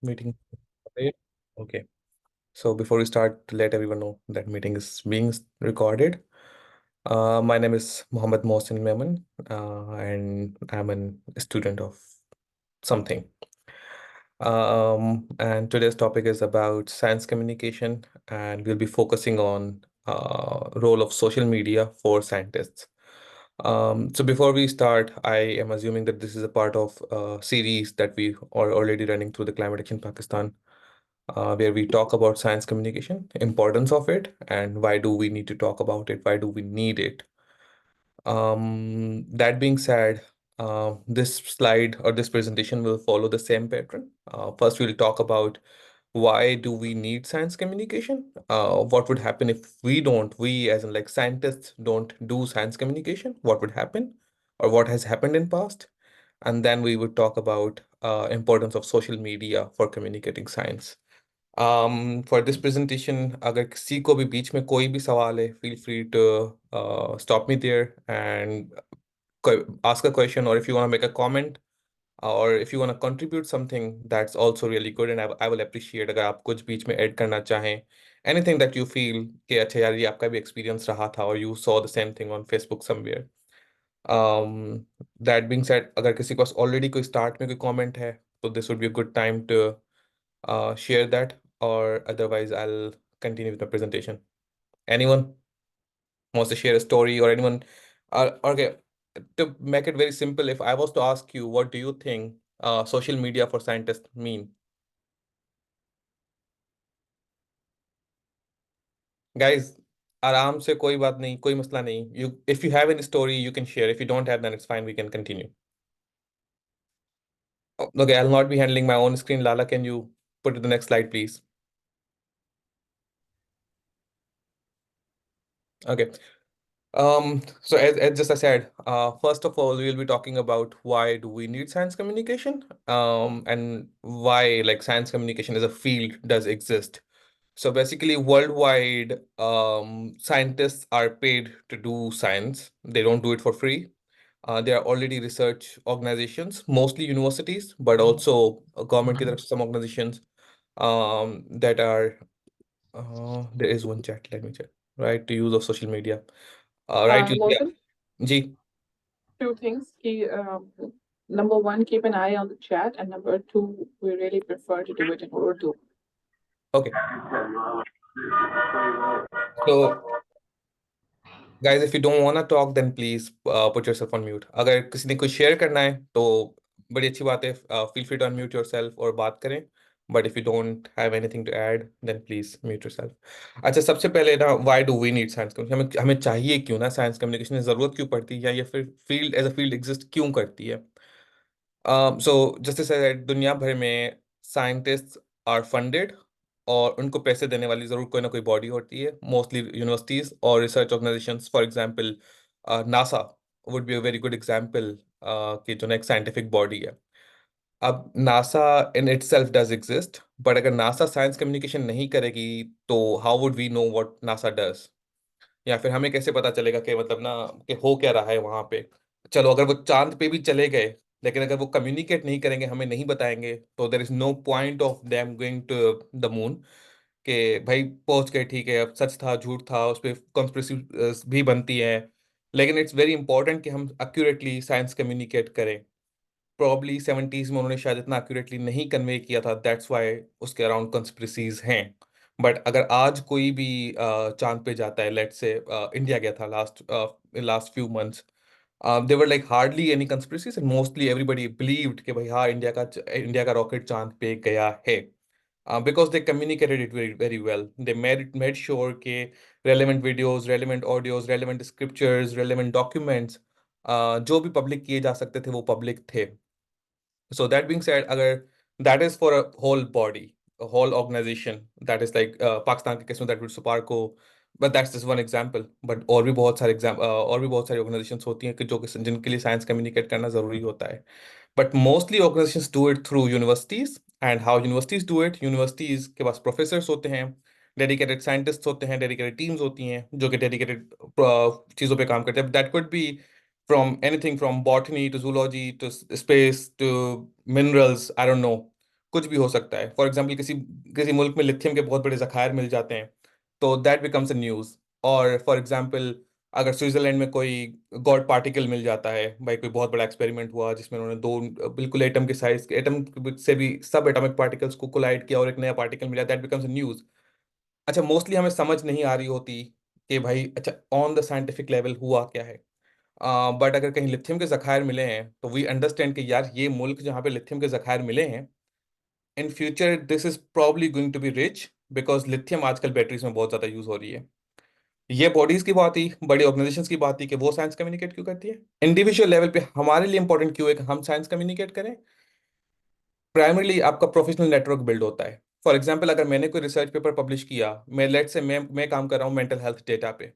Meeting. Okay. So before we start, to let everyone know that meeting is being recorded. My name is Mohammed Mohsin Memon, and I'm a student of something. And today's topic is about science communication, and we'll be focusing on role of social media for scientists. So before we start, I am assuming that this is a part of a series that we are already running through the Climate Action Pakistan, where we talk about science communication, importance of it, and why do we need to talk about it? Why do we need it? That being said, this slide or this presentation will follow the same pattern. First, we'll talk about why do we need science communication? What would happen if we as in like scientists don't do science communication? What would happen or what has happened in past? And then we would talk about importance of social media for communicating science. For this presentation, अगर किसी को भी बीच में कोई भी सवाल है, feel free to stop me there and ask a question, or if you want to make a comment, or if you want to contribute something, that's also really good, and I will appreciate अगर आप कुछ बीच में add करना चाहें, anything that you feel कि अच्छा यार ये आपका भी experience रहा था, or you saw the same thing on Facebook somewhere. That being said, अगर किसी के पास already कोई start में कोई comment है, तो this would be a good time to share that, or otherwise I'll continue with the presentation. Anyone wants to share a story, or anyone? Okay, to make it very simple, if I was to ask you, what do you think social media for scientists mean? Guys, आराम से कोई बात नहीं, कोई मसला नहीं. If you have any story, you can share. If you don't have, then it's fine. We can continue. Okay, I'll not be handling my own screen. Lala, can you put to the next slide, please? Okay. So as just I said, first of all, we'll be talking about why do we need science communication, and why like science communication as a field does exist. So basically, worldwide, scientists are paid to do science. They don't do it for free. There are already research organizations, mostly universities, but also government की तरफ से some organizations that are there is one chat, let me check. Right, to use of social media. Right, yeah. Mohsin, Ji. two things. Number one, keep an eye on the chat, and number two, we really prefer to do it in Urdu. Okay. So, guys, if you don't want to talk, then please put yourself on mute. अगर किसी ने कुछ share करना है तो बड़ी अच्छी बात है. Feel free to unmute yourself और बात करें. But if you don't have anything to add, then please mute yourself. अच्छा, सबसे पहले ना, why do we need science communication? हमें हमें चाहिए क्यों ना science communication? जरूरत क्यों पड़ती है, या ये फिर field as a field exist क्यों करती है? सो जैसे said, दुनिया भर में साइंटिस्ट आर फंडेड, और उनको पैसे देने वाली जरूर कोई ना कोई बॉडी होती है, मोस्टली यूनिवर्सिटीज और research organisations. For example, NASA would be a very good example कि जो एक साइंटिफिक बॉडी है. अब NASA in itself does exist, but अगर नासा साइंस कम्युनिकेशन नहीं करेगी, तो how would we know what NASA does? या फिर हमें कैसे पता चलेगा कि मतलब ना कि हो क्या रहा है वहां पे? चलो, अगर वो चांद पे भी चले गए, लेकिन अगर वो कम्युनिकेट नहीं करेंगे, हमें नहीं बताएंगे, तो there is no point of them going to the moon. कि भाई पहुंच गए, ठीक है, अब सच था झूठ था, उस पर कॉन्स्पिरेसी भी बनती है. लेकिन इट्स वेरी इंपॉर्टेंट कि हम एक्यूरेटली साइंस कम्युनिकेट करें. प्रॉब्ली 70s में उन्होंने शायद इतना एक्यूरेटली नहीं कन्वे किया था, दैट्स वाई उसके अराउंड कंस्पिरेसीज हैं. बट अगर आज कोई भी चांद पे जाता है, लेट्स से इंडिया गया था last few months, there were like hardly any conspiracies, and mostly everybody believed कि भाई हाँ, इंडिया का रॉकेट चांद पे गया है. Because they communicated it very very well. They made sure कि relevant videos, relevant audios, relevant scriptures, relevant documents, जो भी पब्लिक किए जा सकते थे वो पब्लिक थे. So that being said, अगर that is for a whole body, a whole organization, that is like Pakistan के केस में that would Suparco, but that's just one example. But और भी बहुत सारे और भी बहुत सारी organizations होती हैं कि जिनके लिए साइंस कम्युनिकेट करना जरूरी होता है. But mostly organizations do it through universities. And how universities do it? Universities के पास professors होते हैं, dedicated scientists होते हैं, dedicated teams होती हैं जो कि dedicated चीज़ों पे काम करते हैं. That could be from anything from botany to zoology to space to minerals, I don't know. कुछ भी हो सकता है। फॉर एग्जाम्पल किसी किसी मुल्क में लिथियम के बहुत बड़े जखायर मिल जाते हैं, तो दैट बिकम्स अ न्यूज। और फॉर एग्जाम्पल अगर स्विट्जरलैंड में कोई गॉड पार्टिकल मिल जाता है, भाई कोई बहुत बड़ा एक्सपेरिमेंट हुआ जिसमें उन्होंने दो बिल्कुल एटम के साइज, एटम से भी सब एटॉमिक पार्टिकल्स को कोलाइड किया और एक नया पार्टिकल मिला, दैट बिकम्स अ न्यूज। अच्छा, मोस्टली हमें समझ नहीं आ रही होती कि भाई अच्छा ऑन द साइंटिफिक लेवल हुआ क्या है। बट अगर कहीं लिथियम के जखायर मिले हैं तो वी अंडरस्टैंड कि यार ये मुल्क जहाँ पे लिथियम के जखायर मिले हैं, in future this is probably going to be rich, because lithium आजकल बैटरीज में बहुत ज्यादा यूज हो रही है। ये बॉडीज की बात ही, बड़ी ऑर्गेनाइजेशंस की बात ही कि वो साइंस कम्युनिकेट क्यों करती है। इंडिविजुअल लेवल पे हमारे लिए इंपॉर्टेंट क्यों है कि हम साइंस कम्युनिकेट करें। प्राइमरली आपका प्रोफेशनल नेटवर्क बिल्ड होता है। फॉर एग्जांपल अगर मैंने कोई रिसर्च पेपर पब्लिश किया, मैं लेट से मैं काम कर रहा हूँ मेंटल हेल्थ डेटा पे,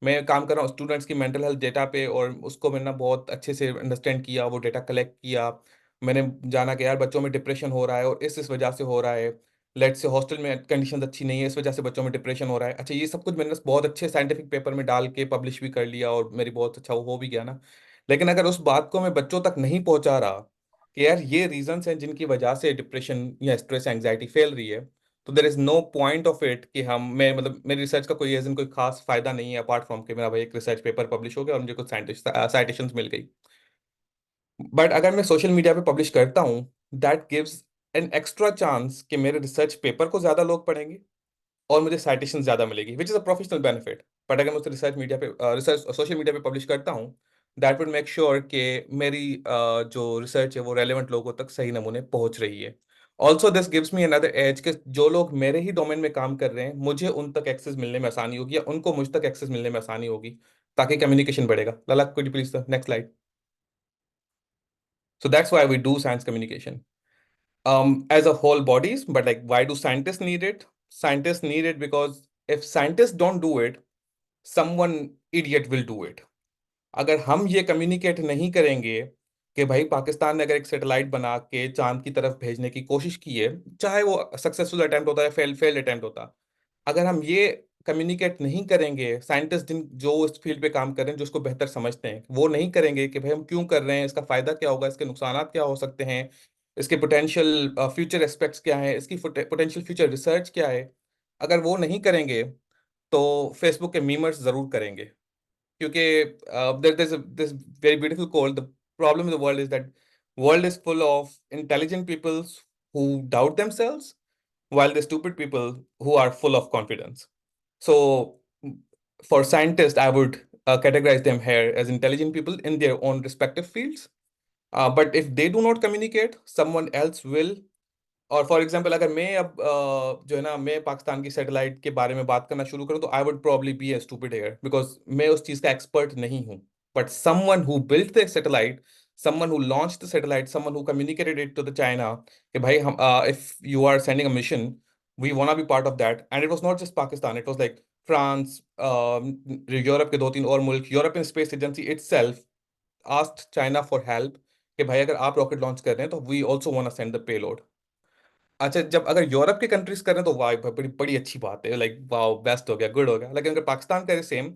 मैं काम कर रहा हूँ स्टूडेंट्स की मेंटल हेल्थ डेटा पे, और उसको मैंने बहुत अच्छे से अंडरस्टैंड किया, वो डेटा कलेक्ट किया। मैंने जाना कि यार बच्चों में डिप्रेशन हो रहा है और इस वजह से हो रहा है। लेट से हॉस्टल में कंडीशन अच्छी नहीं है, इस वजह से बच्चों में डिप्रेशन हो रहा है। अच्छा, ये सब कुछ मैंने बहुत अच्छे साइंटिफिक पेपर में डाल के पब्लिश भी कर लिया और मेरी बहुत अच्छा हो भी गया ना। लेकिन अगर उस बात को मैं बच्चों तक नहीं पहुंचा रहा कि यार ये रीजंस हैं जिनकी वजह से डिप्रेशन या स्ट्रेस एंजाइटी फैल रही है, तो there is no point of it कि हम मैं मतलब मेरी रिसर्च का कोई एज इन कोई खास फायदा नहीं है, अपार्ट फ्रॉम कि मेरा भाई एक रिसर्च पेपर पब्लिश हो गया और मुझे कुछ साइटेशंस मिल गई। बट अगर मैं सोशल मीडिया पे पब्लिश करता हूँ, that gives an extra chance कि मेरे रिसर्च पेपर को ज्यादा लोग पढ़ेंगे और मुझे साइटेशन ज्यादा मिलेगी, which is a professional benefit. But अगर मैं उसे रिसर्च मीडिया पे रिसर्च सोशल मीडिया पे पब्लिश करता हूँ, दैट वुड मेक श्योर कि मेरी जो रिसर्च है वो रेलेवेंट लोगों तक सही नमूने पहुंच रही है। Also this gives me another edge कि जो लोग मेरे ही डोमेन में काम कर रहे हैं, मुझे उन तक एक्सेस मिलने में आसानी होगी या उनको मुझ तक एक्सेस मिलने में आसानी होगी, ताकि कम्युनिकेशन बढ़ेगा। लला, could you please the next slide? So that's why we do science communication as a whole bodies. But like, why do scientists need it? Scientists need it because if scientists don't do it, someone idiot will do it. अगर हम ये communicate नहीं करेंगे कि भाई पाकिस्तान ने अगर एक सैटेलाइट बना के चांद की तरफ भेजने की कोशिश की है, चाहे वो सक्सेसफुल अटेम्प्ट होता है फेल्ड अटेम्प्ट होता, अगर हम ये कम्युनिकेट नहीं करेंगे, साइंटिस्ट जिन जो इस फील्ड पे काम कर रहे हैं, जो इसको बेहतर समझते हैं, वो नहीं करेंगे कि भाई हम क्यों कर रहे हैं, इसका फायदा क्या होगा, इसके नुकसान क्या हो सकते हैं, इसके पोटेंशियल फ्यूचर एस्पेक्ट्स क्या है, इसकी पोटेंशियल फ्यूचर रिसर्च क्या है, अगर वो नहीं करेंगे तो फेसबुक के मीमर्स जरूर करेंगे। क्योंकि this very beautiful quote, the problem in the world is that world is full of intelligent people who doubt themselves, while the stupid people who are full of confidence. So for scientists, I would categorize them here as intelligent people in their own respective fields. But if they do not communicate, someone else will. और for example अगर मैं अब जो है ना, मैं पाकिस्तान की satellite के बारे में बात करना शुरू करूं, तो I would probably be a stupid here, because मैं उस चीज का एक्सपर्ट नहीं हूं। But someone who built the satellite, someone who launch the satellite, someone who communicated it to the China कि भाई हम if you are sending a mission, we want be part of that. And it was not just Pakistan, it was like France, Europe के दो तीन और मुल्क, European space agency itself asked China for help कि भाई अगर आप रॉकेट लॉन्च कर रहे हैं तो we also want send the payload. अच्छा, जब अगर यूरोप के कंट्रीज कर रहे हैं तो वाह भाई, बड़ी बड़ी अच्छी बात है, लाइक वाह बेस्ट हो गया, गुड हो गया। लेकिन अगर पाकिस्तान करे सेम,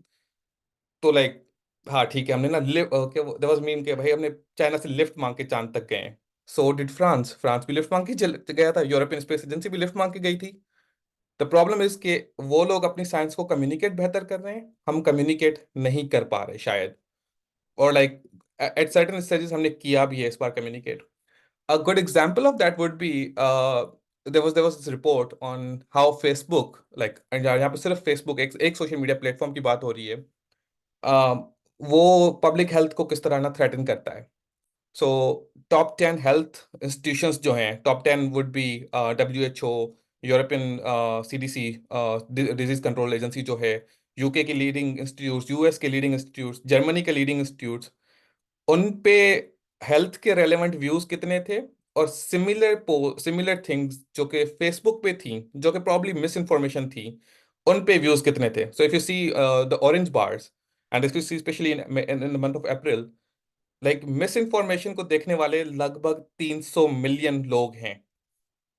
तो लाइक हाँ ठीक है, हमने ना लिफ्ट देयर वाज मीम के भाई हमने चाइना से लिफ्ट मांग के चांद तक गए हैं। सो डिड फ्रांस, फ्रांस भी लिफ्ट मांग के गया था, यूरोपियन स्पेस एजेंसी भी लिफ्ट मांग के गई थी। द प्रॉब्लम इज कि वो लोग अपनी साइंस को कम्युनिकेट बेहतर कर रहे हैं, हम कम्युनिकेट नहीं कर पा रहे शायद। और लाइक एट सर्टेन स्टेजेस हमने किया भी है इस बार communicate. A good example of that would be there was this report on how Facebook, like यहाँ पे सिर्फ Facebook एक सोशल मीडिया प्लेटफॉर्म की बात हो रही है, वो पब्लिक हेल्थ को किस तरह ना थ्रेटन करता है। सो टॉप 10 हेल्थ इंस्टीट्यूशंस जो हैं, top 10 would be WHO, European CDC, disease control agency जो है, यूके की लीडिंग इंस्टीट्यूट्स, यूएस के लीडिंग इंस्टीट्यूट्स, जर्मनी के लीडिंग इंस्टीट्यूट्स, उन पे हेल्थ के रेलेवेंट व्यूज कितने थे, और सिमिलर थिंग्स जो कि फेसबुक पे थी, जो कि प्रॉब्ली मिस इन्फॉर्मेशन थी, उन पे व्यूज कितने थे। So if you see the orange bars, and if you see specially in the month of April, like misinformation को देखने वाले लगभग 300 मिलियन लोग हैं।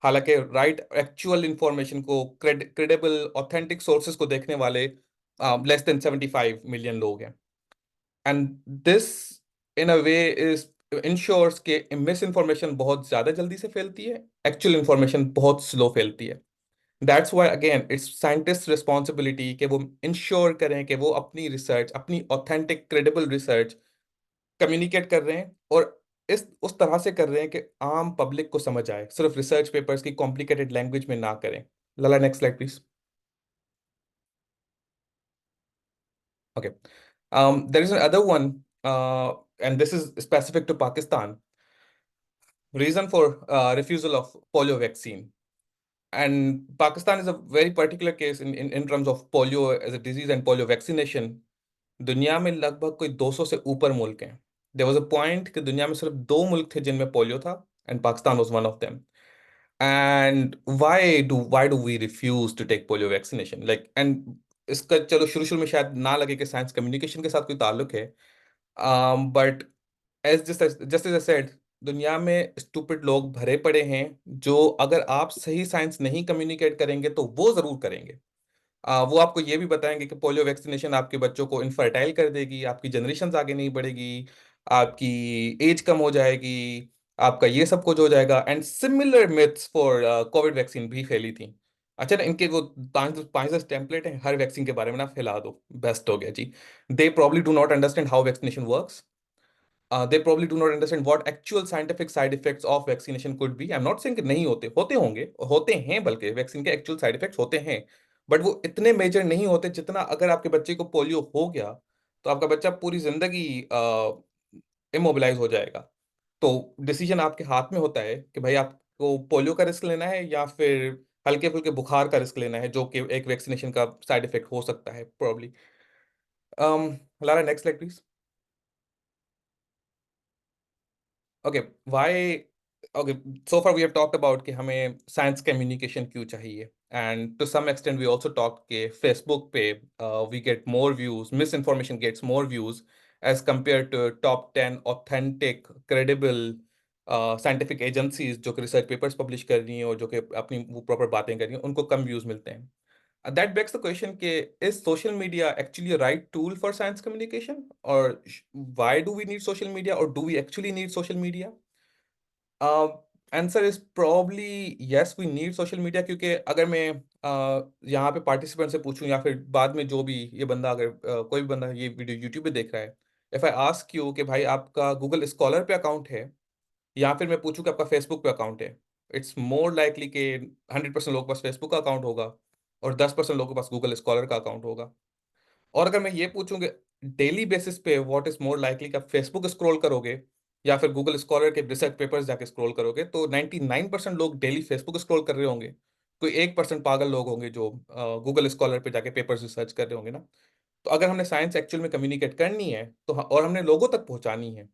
हालांकि राइट एक्चुअल इंफॉर्मेशन को, क्रेडिबल ऑथेंटिक सोर्सेज को देखने वाले लेस देन 75 मिलियन लोग हैं। And this, in a way, is ensures के मिस इन्फॉर्मेशन बहुत ज्यादा जल्दी से फैलती है, एक्चुअल इन्फॉर्मेशन बहुत स्लो फैलती है। That's why again it's scientist responsibility कि वो इंश्योर करें कि वो अपनी रिसर्च, अपनी ऑथेंटिक क्रेडिबल रिसर्च कम्युनिकेट कर रहे हैं, और इस उस तरह से कर रहे हैं कि आम पब्लिक को समझ आए, सिर्फ रिसर्च पेपर्स की कॉम्प्लिकेटेड लैंग्वेज में ना करें। लला, next slide please. Okay, there is another one, and this is specific to Pakistan, reason for refusal of polio vaccine. And Pakistan is a very particular case in terms of polio as a disease and polio vaccination. दुनिया में लगभग कोई 200 से ऊपर मुल्क हैं। There was a point कि दुनिया में सिर्फ 2 मुल्क थे जिनमें पोलियो था, and Pakistan was one of them. And why do we refuse to take polio vaccination, like, and इसका चलो शुरू शुरू में शायद ना लगे कि साइंस कम्युनिकेशन के साथ कोई ताल्लुक है, but as just as I said, दुनिया में स्टूपिड लोग भरे पड़े हैं जो अगर आप सही साइंस नहीं कम्युनिकेट करेंगे तो वो जरूर करेंगे। वो आपको ये भी बताएंगे कि पोलियो वैक्सीनेशन आपके बच्चों को इनफर्टाइल कर देगी, आपकी जनरेशन आगे नहीं बढ़ेगी, आपकी एज कम हो जाएगी, आपका ये सब कुछ हो जाएगा। And similar myths for Covid vaccine भी फैली थी। अच्छा ना, इनके वो पांच पांच दस टेम्पलेट हैं हर वैक्सीन के बारे में, ना फैला दो, बेस्ट हो गया जी। They probably do not understand how vaccination works. They probably do not understand what actual scientific side effects of vaccination could be. I'm not saying कि नहीं होते, होते होंगे, होते हैं, बल्कि वैक्सीन के एक्चुअल साइड इफेक्ट्स होते हैं, बट वो इतने मेजर नहीं होते जितना अगर आपके बच्चे को पोलियो हो गया तो आपका बच्चा पूरी जिंदगी इमोबिलाइज हो जाएगा। तो डिसीजन आपके हाथ में होता है कि भाई आपको पोलियो का रिस्क लेना है या फिर हल्के फुल्के बुखार का रिस्क लेना है, जो कि एक वैक्सीनेशन का साइड इफेक्ट हो सकता है probably. Lara, next slide please. Okay, why, okay, so far we have talked about कि हमें साइंस कम्युनिकेशन क्यों चाहिए, and to some extent we also talk के फेसबुक पे we get more views, misinformation gets more views as compare to top 10 authentic credible scientific agencies जो कि research papers publish कर रही हैं और जो कि अपनी वो प्रॉपर बातें कर रही हैं, उनको कम व्यूज मिलते हैं। That begs the question कि is social media actually a right tool for science communication, or why do we need social media, or do we actually need social media? Answer is probably yes, we need social media, क्योंकि अगर मैं यहाँ पे participant से पूछूं या फिर बाद में जो भी ये बंदा, अगर कोई भी बंदा ये वीडियो यूट्यूब पे देख रहा है, इफ आई आस्क यू कि भाई आपका गूगल स्कॉलर पे अकाउंट है, या फिर मैं पूछूं कि आपका फेसबुक पे अकाउंट है, इट्स मोर लाइकली कि 100% लोगों के पास फेसबुक का अकाउंट होगा और 10% लोगों के पास गूगल स्कॉलर का अकाउंट होगा। और अगर मैं ये पूछूंगा डेली बेसिस पे व्हाट इज मोर लाइकली कि आप फेसबुक स्क्रॉल करोगे या फिर गूगल स्कॉलर के रिसर्च पेपर्स जाके स्क्रॉल करोगे, तो 99% लोग डेली फेसबुक स्क्रॉल कर रहे होंगे। कोई 1% पागल लोग होंगे जो गूगल स्कॉलर पे जाके पेपर्स रिसर्च कर रहे होंगे ना। तो अगर हमने साइंस एक्चुअल में कम्युनिकेट करनी है तो और हमने लोगों तक पहुंचानी है,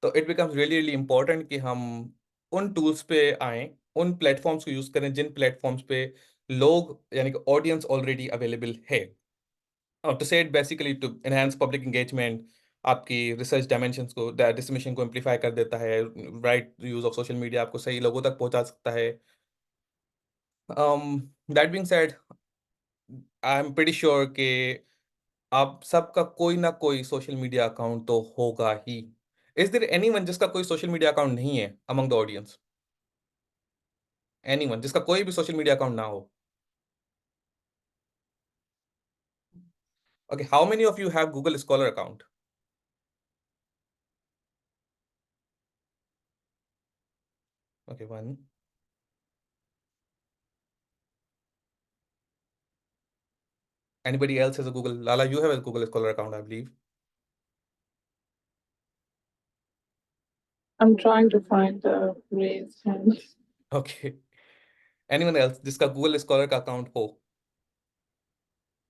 तो it becomes really really important कि हम उन टूल्स पे आए, उन प्लेटफॉर्म्स को यूज करें जिन प्लेटफॉर्म्स पे लोग, यानी कि ऑडियंस ऑलरेडी अवेलेबल है। to say it basically, to enhance public engagement, आपकी रिसर्च डायमेंशंस को, डिसमिशन को एम्पलीफाई कर देता है। Right use of social media आपको सही लोगों तक पहुंचा सकता है। That being said, I am pretty sure कि आप सबका कोई ना कोई सोशल मीडिया अकाउंट तो होगा ही। इज देयर एनीवन जिसका कोई सोशल मीडिया अकाउंट नहीं है अमंग द ऑडियंस? एनीवन जिसका कोई भी सोशल मीडिया अकाउंट ना हो? Okay, how many of you have Google scholar account? Okay, one. Anybody else has a Google? Lala, you have a Google Scholar account, I believe. I'm trying to find the raised hand. Okay. Anyone else जिसका Google Scholar का account हो?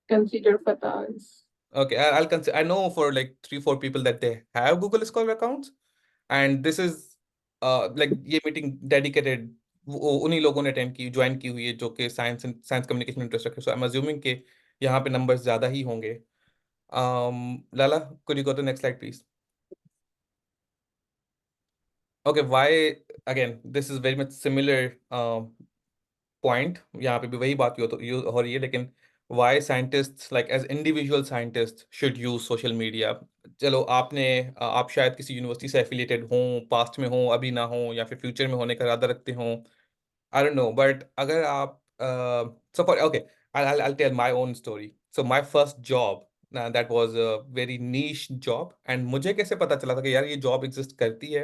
Consider Fatah's. Okay, I'll consider. I know for like 3 4 people that they have Google Scholar accounts, and this is like ये meeting dedicated उन्हीं लोगों ने attend की, join की हुई है जो कि साइंस कम्युनिकेशन इंटरेस्ट रखे। सो आई एम अज्यूमिंग कि यहाँ पे नंबर्स ज्यादा ही होंगे। लाला, could you go to the next slide please? Okay, why, again this is very much similar point, यहाँ पे भी वही बात हो रही है, लेकिन why scientists like as individual scientist should use social media. चलो आप शायद किसी यूनिवर्सिटी से एफिलिएटेड हों, पास्ट में हों, अभी ना हों, या फिर फ्यूचर में होने का इरादा रखते हों। आई डोंट नो, बट अगर आप so for okay, I'll tell my own story. So my first job, that was a very niche job, and मुझे कैसे पता चला था कि यार ये जॉब एग्जिस्ट करती है?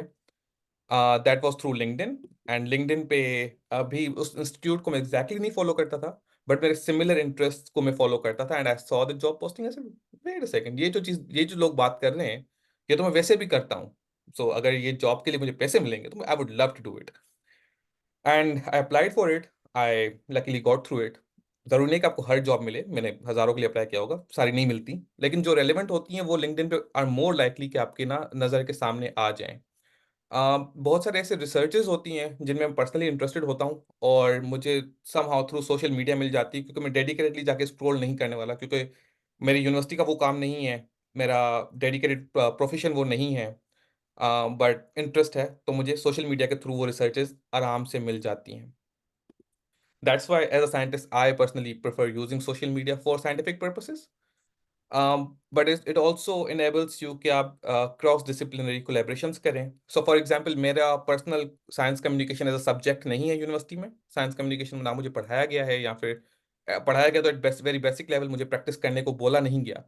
That was through LinkedIn. And LinkedIn पे अभी उस इंस्टीट्यूट को मैं एग्जैक्टली नहीं फॉलो करता था, बट मेरे सिमिलर इंटरेस्ट को मैं फॉलो करता था, and I saw the job posting. ऐसे वेट अ सेकंड, ये जो लोग बात कर रहे हैं, ये तो मैं वैसे भी करता हूँ। सो अगर ये जॉब के लिए मुझे पैसे मिलेंगे तो I would love to do it, and I applied for it. I luckily got through it. जरूरी नहीं कि आपको हर जॉब मिले, मैंने हजारों के लिए अप्लाई किया होगा, सारी नहीं मिलती, लेकिन जो रेलेवेंट होती हैं वो लिंक्डइन पे आर मोर लाइकली कि आपके ना नज़र के सामने आ जाएं। बहुत सारे ऐसे रिसर्चेज होती हैं जिनमें मैं पर्सनली इंटरेस्टेड होता हूँ, और मुझे समहाउ थ्रू सोशल मीडिया मिल जाती है, क्योंकि मैं डेडिकेटेडली जाके स्क्रॉल नहीं करने वाला, क्योंकि मेरी यूनिवर्सिटी का वो काम नहीं है, मेरा डेडिकेटेड प्रोफेशन वो नहीं है। बट इंटरेस्ट है, तो मुझे सोशल मीडिया के थ्रू वो रिसर्चेज आराम से मिल जाती हैं। That's why, as a scientist, I personally prefer using social media for scientific purposes. But it also enables you कि आप क्रॉस डिसिप्लिनरी कोलेब्रेशंस करें। सो फॉर एग्जांपल, मेरा personal science communication as a subject नहीं है university में। Science communication ना मुझे पढ़ाया गया है, या फिर पढ़ाया गया तो at best very basic level, मुझे प्रैक्टिस करने को बोला नहीं गया।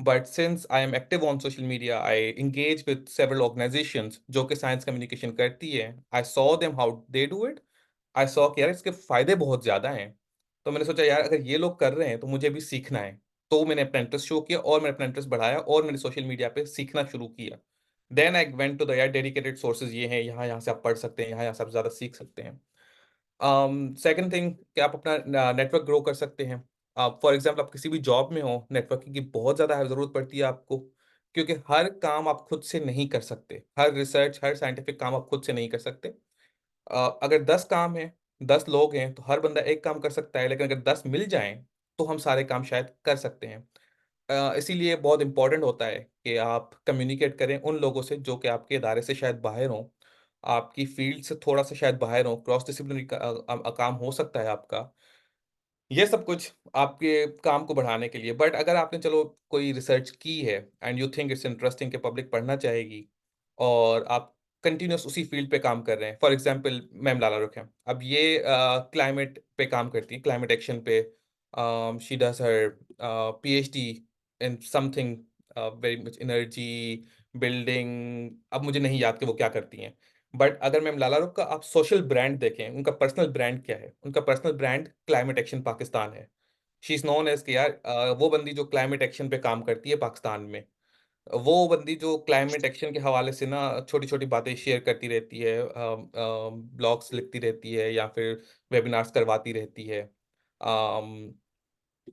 But since I am active on social media, I engage with several organizations जो कि साइंस कम्युनिकेशन करती है। I saw them how they do it. I saw कि यार इसके फायदे बहुत ज्यादा हैं। तो मैंने सोचा यार अगर ये लोग कर रहे हैं तो मुझे भी सीखना है। तो मैंने अपना इंटरेस्ट शो किया, और मैंने अपना इंटरेस्ट बढ़ाया, और मैंने सोशल मीडिया पे सीखना शुरू किया। Then I went to the यार डेडिकेटेड सोर्सेज ये हैं, यहाँ यहाँ से आप पढ़ सकते हैं, यहाँ से आप ज़्यादा सीख सकते हैं। सेकंड थिंग कि आप अपना नेटवर्क ग्रो कर सकते हैं। आप फॉर एग्जांपल आप किसी भी जॉब में हो, नेटवर्किंग की बहुत ज़्यादा ज़रूरत पड़ती है आपको, क्योंकि हर काम आप खुद से नहीं कर सकते, हर रिसर्च, हर साइंटिफिक काम आप खुद से नहीं कर सकते। अगर 10 काम हैं, 10 लोग हैं, तो हर बंदा एक काम कर सकता है, लेकिन अगर 10 मिल जाएं तो हम सारे काम शायद कर सकते हैं। इसीलिए बहुत इंपॉर्टेंट होता है कि आप कम्युनिकेट करें उन लोगों से जो कि आपके इदारे से शायद बाहर हों, आपकी फील्ड से थोड़ा सा शायद बाहर हों, क्रॉस डिसिप्लिनरी काम हो सकता है आपका। ये सब कुछ आपके काम को बढ़ाने के लिए। बट अगर आपने चलो कोई रिसर्च की है and you think it's interesting कि पब्लिक पढ़ना चाहेगी, और आप कंटिन्यूस उसी फील्ड पे काम कर रहे हैं, फॉर एग्जांपल मैम लाला रुख हैं, अब ये क्लाइमेट पे काम करती हैं, क्लाइमेट एक्शन पे। She does her PhD in something very much energy building, अब मुझे नहीं याद कि वो क्या करती हैं। बट अगर मैम लाला रुख का आप सोशल ब्रांड देखें, उनका पर्सनल ब्रांड क्या है? उनका personal brand climate action Pakistan है। शी इज नोन एज कि यार वो बंदी जो क्लाइमेट एक्शन पे काम करती है पाकिस्तान में, वो बंदी जो क्लाइमेट एक्शन के हवाले से ना छोटी छोटी बातें शेयर करती रहती है, ब्लॉग्स लिखती रहती है, या फिर वेबिनार्स करवाती रहती है।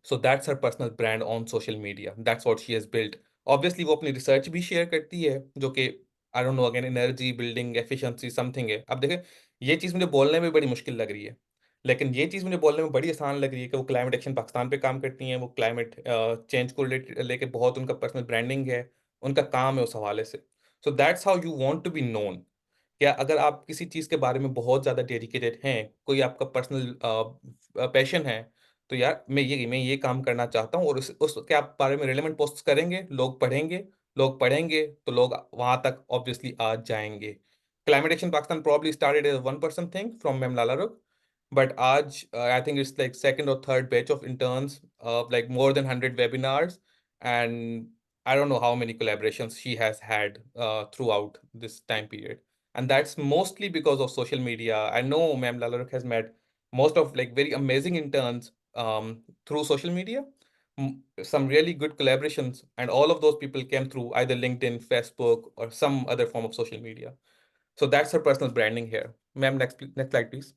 So that's her personal brand on social media, that's what she has built. Obviously वो अपनी रिसर्च भी शेयर करती है, जो कि I don't know, again energy building efficiency something है। अब देखें, ये चीज़ मुझे बोलने में बड़ी मुश्किल लग रही है, लेकिन ये चीज़ मुझे बोलने में बड़ी आसान लग रही है कि वो क्लाइमेट एक्शन पाकिस्तान पे काम करती हैं, वो क्लाइमेट चेंज को लेके बहुत उनका पर्सनल ब्रांडिंग है, उनका काम है उस हवाले से। So that's how you want to be known. क्या अगर आप किसी चीज़ के बारे में बहुत ज़्यादा डेडिकेटेड हैं, कोई आपका पर्सनल पैशन है, तो यार मैं ये काम करना चाहता हूँ, और उसके आप बारे में रिलेवेंट पोस्ट करेंगे, लोग पढ़ेंगे, लोग पढ़ेंगे तो लोग वहाँ तक ऑब्वियसली आ जाएंगे। Climate action Pakistan probably started as a one person thing from Mem Lala Rukh, but आज I think it's like second or third batch of interns, like more than 100 webinars, and I don't know how many collaborations she has had throughout this time period. And that's mostly because of social media. I know Ma'am Lalaruk has met most of like very amazing interns through social media, some really good collaborations, and all of those people came through either LinkedIn, Facebook, or some other form of social media. So that's her personal branding here. Ma'am, next slide, please.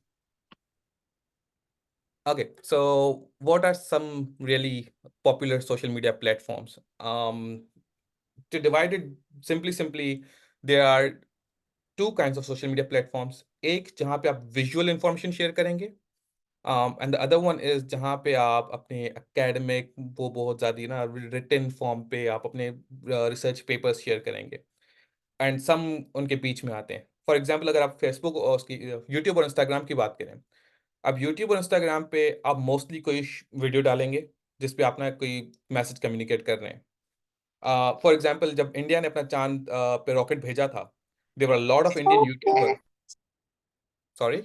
Okay, so what are some really popular social media platforms? To divide it simply, there are two kinds of social media platforms. एक जहाँ पे आप visual information share करेंगे, and the other one is जहाँ पे आप अपने academic, वो बहुत ज़्यादा ना रिटन फॉर्म पे आप अपने रिसर्च पेपर्स शेयर करेंगे, एंड सम उनके बीच में आते हैं। फॉर एग्जांपल, अगर आप फेसबुक और उसकी यूट्यूब और इंस्टाग्राम की बात करें, अब यूट्यूब और इंस्टाग्राम पे आप मोस्टली कोई वीडियो डालेंगे, जिसपे आप ना कोई मैसेज कम्युनिकेट कर रहे हैं। फॉर एग्जाम्पल, जब इंडिया ने अपना चांद पे रॉकेट भेजा था, there were lot of Indian YouTuber. Sorry.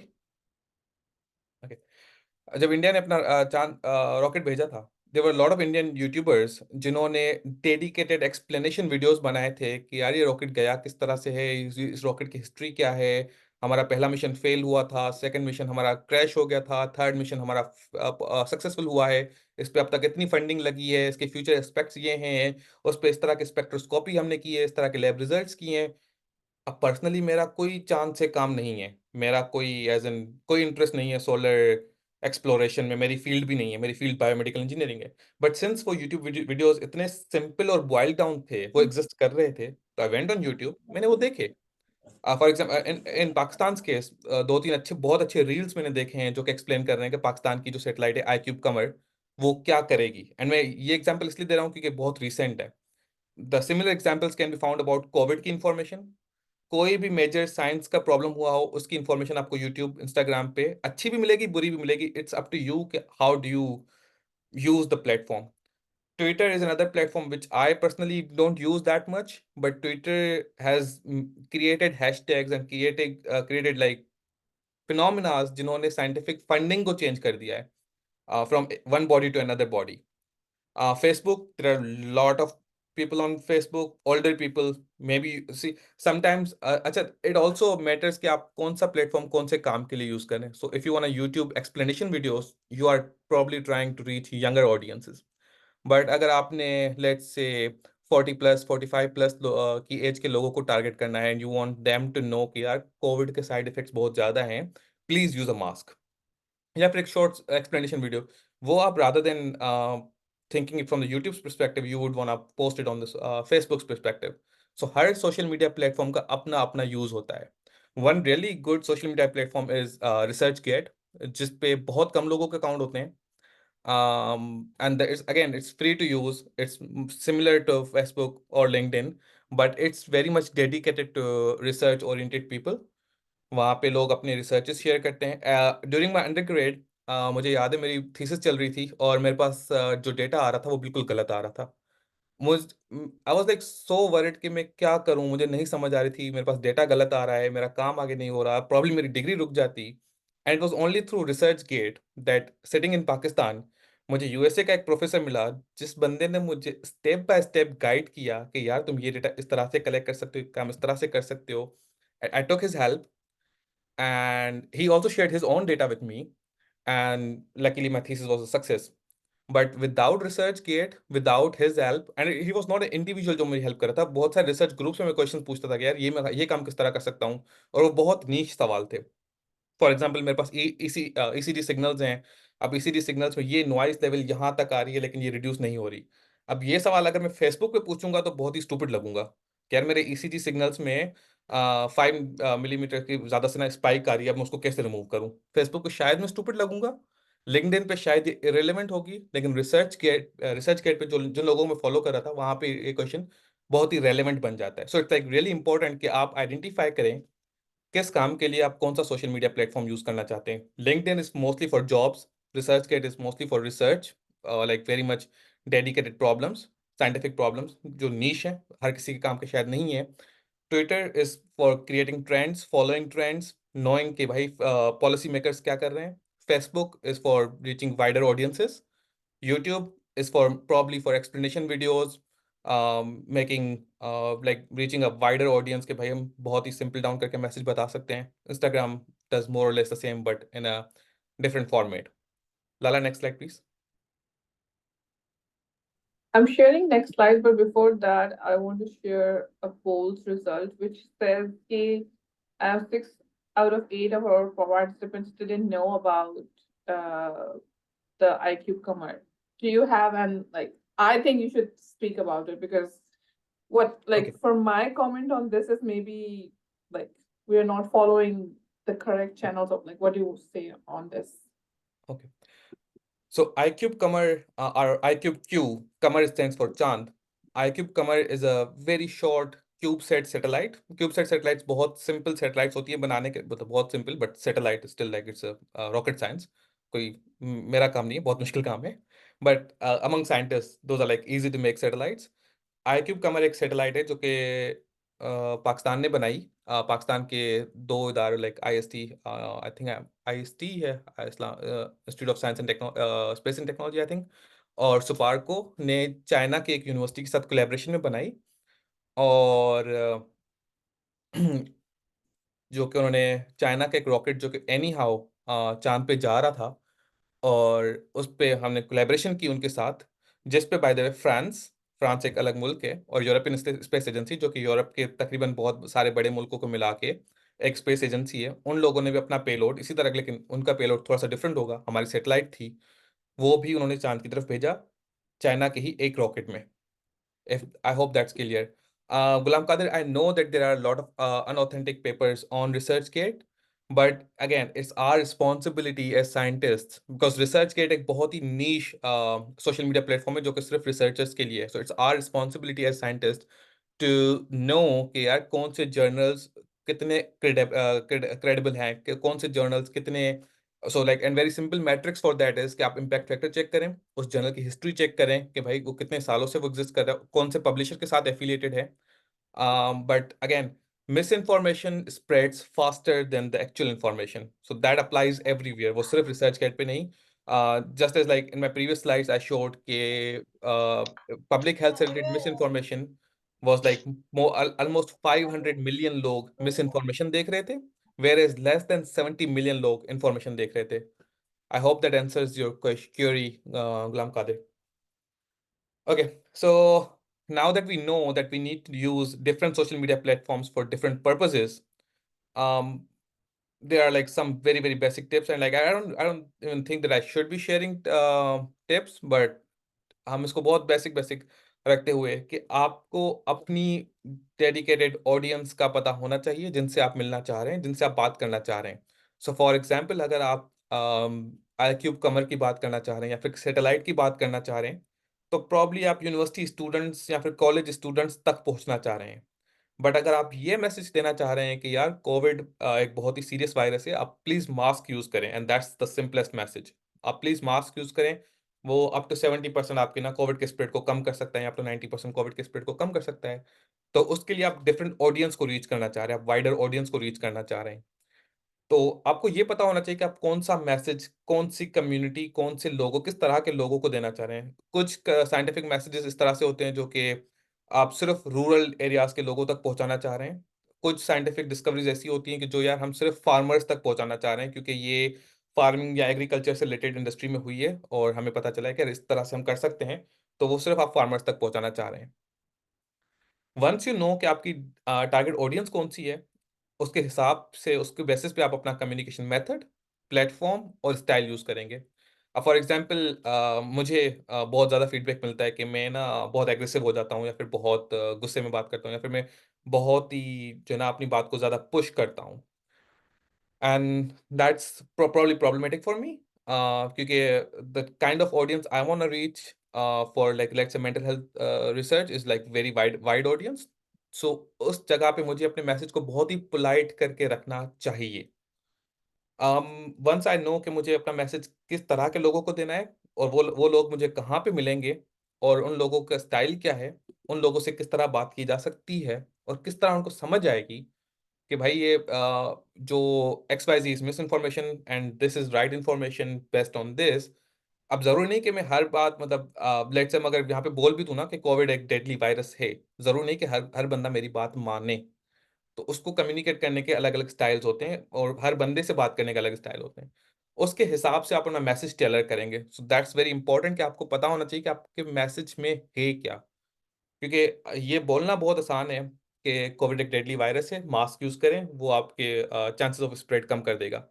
जब इंडिया ने अपना चांद रॉकेट भेजा था, there were lot of Indian YouTubers जिन्होंने डेडिकेटेड एक्सप्लेनेशन वीडियोस बनाए थे कि यार ये रॉकेट गया किस तरह से है, इस रॉकेट की हिस्ट्री क्या है, हमारा पहला मिशन फेल हुआ था, सेकंड मिशन हमारा क्रैश हो गया था, थर्ड मिशन हमारा सक्सेसफुल हुआ है, इस पे अब तक इतनी फंडिंग लगी है, इसके फ्यूचर एस्पेक्ट्स ये हैं, उस पे इस तरह की स्पेक्ट्रोस्कोपी हमने की है, इस तरह के लैब रिजल्ट्स किए हैं। अब पर्सनली मेरा कोई चांद से काम नहीं है, मेरा कोई एज एन कोई इंटरेस्ट नहीं है सोलर एक्सप्लोरेशन में, मेरी फील्ड भी नहीं है, मेरी फील्ड बायोमेडिकल इंजीनियरिंग है। बट सिंस वो यूट्यूब वीडियोस इतने सिंपल और बॉइल्ड डाउन थे, वो एग्जिस्ट कर रहे थे, तो आई वेंट ऑन यूट्यूब, मैंने वो देखे। For example in in Pakistan case, दो तीन अच्छे बहुत अच्छे रील्स मैंने देखे हैं जो कि एक्सप्लेन कर रहे हैं कि पाकिस्तान की जो सेटेलाइट है iCube कमर, वो क्या करेगी। एंड मैं ये एग्जांपल इसलिए दे रहा हूँ क्योंकि बहुत रिसेंट है। The similar examples can be found about Covid की इंफॉर्मेशन। कोई भी मेजर साइंस का प्रॉब्लम हुआ हो, उसकी इंफॉर्मेशन आपको यूट्यूब, इंस्टाग्राम पे अच्छी भी मिलेगी, बुरी भी मिलेगी। इट्स अप टू यू कि how do you use the platform. Twitter is another platform which I personally don't use that much, but Twitter has created hashtags and created like phenomena जिन्होंने scientific funding को change कर दिया है, from one body to another body. Facebook, there are a lot of people on Facebook, older people, maybe see sometimes अच्छा, it also matters कि आप कौन सा प्लेटफॉर्म कौन से काम के लिए यूज करें. So if you want a YouTube explanation videos, you are probably trying to reach younger audiences. But अगर आपने लेट्स से 40+, 45+ की एज के लोगों को टारगेट करना है, and you want them to know कि यार कोविड के साइड इफेक्ट्स बहुत ज़्यादा हैं, प्लीज़ यूज़ अ मास्क, या फिर एक शॉर्ट एक्सप्लेनेशन वीडियो, वो आप rather than thinking it from the YouTube perspective, you would want post it on the Facebook perspective. So हर सोशल मीडिया प्लेटफॉर्म का अपना अपना यूज होता है. One really good social media platform is ResearchGate, जिस पे बहुत कम लोगों के अकाउंट होते हैं. And it's again, it's free to use. It's similar to Facebook or LinkedIn, but it's very much dedicated to research oriented people. वहाँ पे लोग अपने रिसर्चेस शेयर करते हैं. ड्यूरिंग माई अंडरग्रेड, मुझे याद है मेरी थीसिस चल रही थी और मेरे पास जो डेटा आ रहा था वो बिल्कुल गलत आ रहा था. मुझ I was like so worried कि मैं क्या करूं, मुझे नहीं समझ आ रही थी, मेरे पास डेटा गलत आ रहा है, मेरा काम आगे नहीं हो रहा, प्रॉब्लम मेरी डिग्री रुक जाती. And it was only through research get that sitting in Pakistan मुझे यूएसए का एक प्रोफेसर मिला, जिस बंदे ने मुझे स्टेप बाय स्टेप गाइड किया कि यार तुम ये डेटा इस तरह से कलेक्ट कर सकते हो, काम इस तरह से कर सकते हो. I took his help, and he also shared his own data with me, and luckily my thesis was a success. But without ResearchGate, without his help, and he was not an individual जो मेरी help कर रहा था, बहुत सारे research groups में मैं question पूछता था कि यार ये मैं ये काम किस तरह कर सकता हूँ, और वो बहुत नीच सवाल थे. फॉर एग्जाम्पल मेरे पास ईसीजी सिग्नल्स हैं. अब ईसीजी सिग्नल्स में ये नॉइस लेवल यहाँ तक आ रही है लेकिन ये रिड्यूस नहीं हो रही. अब ये सवाल अगर मैं फेसबुक पे पूछूंगा तो बहुत ही स्टूपिड लगूंगा कि यार मेरे ईसीजी सिग्नल्स में 5 मिलीमीटर की ज्यादा से ना स्पाइक आ रही है, अब मैं उसको कैसे रिमूव करूं. फेसबुक पे शायद मैं स्टूपिड लगूंगा, लिंक्डइन पे शायद ये इरेलीवेंट होगी, लेकिन रिसर्च गेट पे जो जिन लोगों में फॉलो कर रहा था वहां पे ये क्वेश्चन बहुत ही रेलेवेंट बन जाता है. So it's like really important कि आप आइडेंटिफाई करें किस काम के लिए आप कौन सा सोशल मीडिया प्लेटफॉर्म यूज करना चाहते हैं. LinkedIn is mostly for jobs, ResearchGate is mostly for research, like very much dedicated problems, scientific problems जो नीश है, हर किसी के काम के शायद नहीं है. Twitter is for creating trends, following trends, knowing कि भाई पॉलिसी मेकर्स क्या कर रहे हैं. Facebook is for reaching wider audiences. YouTube is for probably for explanation videos, making like reaching a wider audience कि भाई हम बहुत ही simple down करके मैसेज बता सकते हैं. Instagram does more or less the same but in a different format. Lala, next slide please. I'm sharing next slide, but before that, I want to share a polls result which says कि 6 out of 8 of our participants didn't know about uh, the iCube command. Do you have an like? I think you should speak about it because what Okay, like for my comment on this is maybe like we are not following the correct channels of like what do you say on this? okay. So iCube Qamar, or iCube Q, Qamar stands for Chand. iCube Qamar is a very short CubeSat satellite. CubeSat satellites बहुत simple satellites होती है बनाने के, मतलब बहुत simple, but satellite is still like it's a rocket science. कोई मेरा काम नहीं है, बहुत मुश्किल काम है. But among scientist those are like easy to make satellites. ICube Qamar एक सैटेलाइट है जो कि पाकिस्तान ने बनाई। पाकिस्तान के दो इदारे like IST, I think IST है, institute of science and space and technology I think, और सुपार्को ने चाइना के एक यूनिवर्सिटी के साथ कोलैबोरेशन में बनाई। और जो कि उन्होंने चाइना का एक रॉकेट जो कि एनी हाउ चांद पे जा रहा था, और उस पे हमने कोलैबोरेशन की उनके साथ, जिस पे by the way France, France एक अलग मुल्क है, और यूरोपियन स्पेस एजेंसी जो कि यूरोप के तकरीबन बहुत सारे बड़े मुल्कों को मिला के एक स्पेस एजेंसी है, उन लोगों ने भी अपना पेलोड इसी तरह, लेकिन उनका पेलोड थोड़ा सा डिफरेंट होगा, हमारी सेटेलाइट थी, वो भी उन्होंने चांद की तरफ भेजा, चाइना के ही एक रॉकेट में। If I hope that's clear. Ghulam Qadir, I know that there are a lot of unauthentic papers on ResearchGate, but again, it's our responsibility as scientists, because ResearchGate एक बहुत ही niche social media platform है जो कि सिर्फ researchers के लिए है. So it's our responsibility as scientists to know कि यार कौन से journals कितने credible हैं, कि कौन से journals कितने, so like and very simple matrix for that is कि आप इम्पैक्ट फैक्टर चेक करें, उस जर्नल की हिस्ट्री चेक करें कि भाई वो कितने सालों से वो एग्जिस्ट कर रहा है, कौन से पब्लिशर के साथ एफिलिएटेड है। But again, misinformation spreads faster than the actual information, so that applies everywhere, वो सिर्फ रिसर्च गेट पे नहीं। Just as like in my previous slides I showed कि public health से related misinformation was like more, almost 500 million लोग misinformation देख रहे थे, whereas less than 70 million लोग information देख रहे थे। I hope that answers your query, Ghulam Qadir. Okay, so now that we know that we need to use different social media platforms for different purposes, um, there are like some very, very basic tips, and like I don't even think that I should be sharing tips, but हम इसको बहुत basic basic रखते हुए कि आपको अपनी dedicated audience का पता होना चाहिए, जिनसे आप मिलना चाह रहे हैं, जिनसे आप बात करना चाह रहे हैं। सो फॉर एग्जांपल, अगर आप आईक्यूब कमर की बात करना चाह रहे हैं या फिर सैटेलाइट की बात करना चाह रहे हैं, तो प्रॉब्ली आप यूनिवर्सिटी स्टूडेंट्स या फिर कॉलेज स्टूडेंट्स तक पहुंचना चाह रहे हैं। बट अगर आप ये मैसेज देना चाह रहे हैं कि यार कोविड एक बहुत ही सीरियस वायरस है, आप प्लीज मास्क यूज करें, and that's the simplest message, आप प्लीज मास्क यूज करें, वो अप टू 70% आपके ना कोविड के स्प्रेड को कम कर सकता है, अप टू 90% कोविड के स्प्रेड को कम कर सकता है। तो उसके लिए आप डिफरेंट ऑडियंस को रीच करना चाह रहे हैं, आप वाइडर ऑडियंस को रीच करना चाह रहे हैं, तो आपको ये पता होना चाहिए कि आप कौन सा मैसेज, कौन सी कम्युनिटी, कौन से लोगों, किस तरह के लोगों को देना चाह रहे हैं। कुछ साइंटिफिक मैसेजेस इस तरह से होते हैं जो कि आप सिर्फ रूरल एरियाज के लोगों तक पहुंचाना चाह रहे हैं। कुछ साइंटिफिक डिस्कवरीज ऐसी होती हैं कि जो यार हम सिर्फ फार्मर्स तक पहुंचाना चाह रहे हैं, क्योंकि ये फार्मिंग या एग्रीकल्चर से रिलेटेड इंडस्ट्री में हुई है और हमें पता चला है कि यार इस तरह से हम कर सकते हैं, तो वो सिर्फ आप फार्मर्स तक पहुंचाना चाह रहे हैं। वंस यू नो कि आपकी टारगेट ऑडियंस कौन सी है, उसके हिसाब से, उसके बेसिस पे आप अपना कम्युनिकेशन मेथड, प्लेटफॉर्म और स्टाइल यूज करेंगे। अब फॉर एग्जांपल मुझे बहुत ज़्यादा फीडबैक मिलता है कि मैं ना बहुत एग्रेसिव हो जाता हूँ, या फिर बहुत गुस्से में बात करता हूँ, या फिर मैं बहुत ही जो है ना अपनी बात को ज़्यादा पुश करता हूँ, and that's probably problematic for me, क्योंकि the kind of audience I want to reach for like let's say mental health research is like very wide audience, so उस जगह पे मुझे अपने मैसेज को बहुत ही पोलाइट करके रखना चाहिए। वंस आई नो कि मुझे अपना मैसेज किस तरह के लोगों को देना है, और वो लोग मुझे कहाँ पे मिलेंगे, और उन लोगों का स्टाइल क्या है, उन लोगों से किस तरह बात की जा सकती है, और किस तरह उनको समझ आएगी कि भाई ये जो X Y Z is misinformation and this is right information based on this. अब जरूरी नहीं कि मैं हर बात, मतलब लेट्स से अगर यहाँ पे बोल भी दूं ना कि कोविड एक डेडली वायरस है, जरूरी नहीं कि हर हर बंदा मेरी बात माने। तो उसको कम्युनिकेट करने के अलग अलग स्टाइल्स होते हैं, और हर बंदे से बात करने के अलग स्टाइल होते हैं, उसके हिसाब से आप अपना मैसेज टेलर करेंगे। सो दैट्स वेरी इंपॉर्टेंट कि आपको पता होना चाहिए कि आपके मैसेज में है क्या, क्योंकि ये बोलना बहुत आसान है कि कोविड एक डेडली वायरस है, मास्क यूज करें, वो आपके चांसेस ऑफ स्प्रेड कम कर देगा।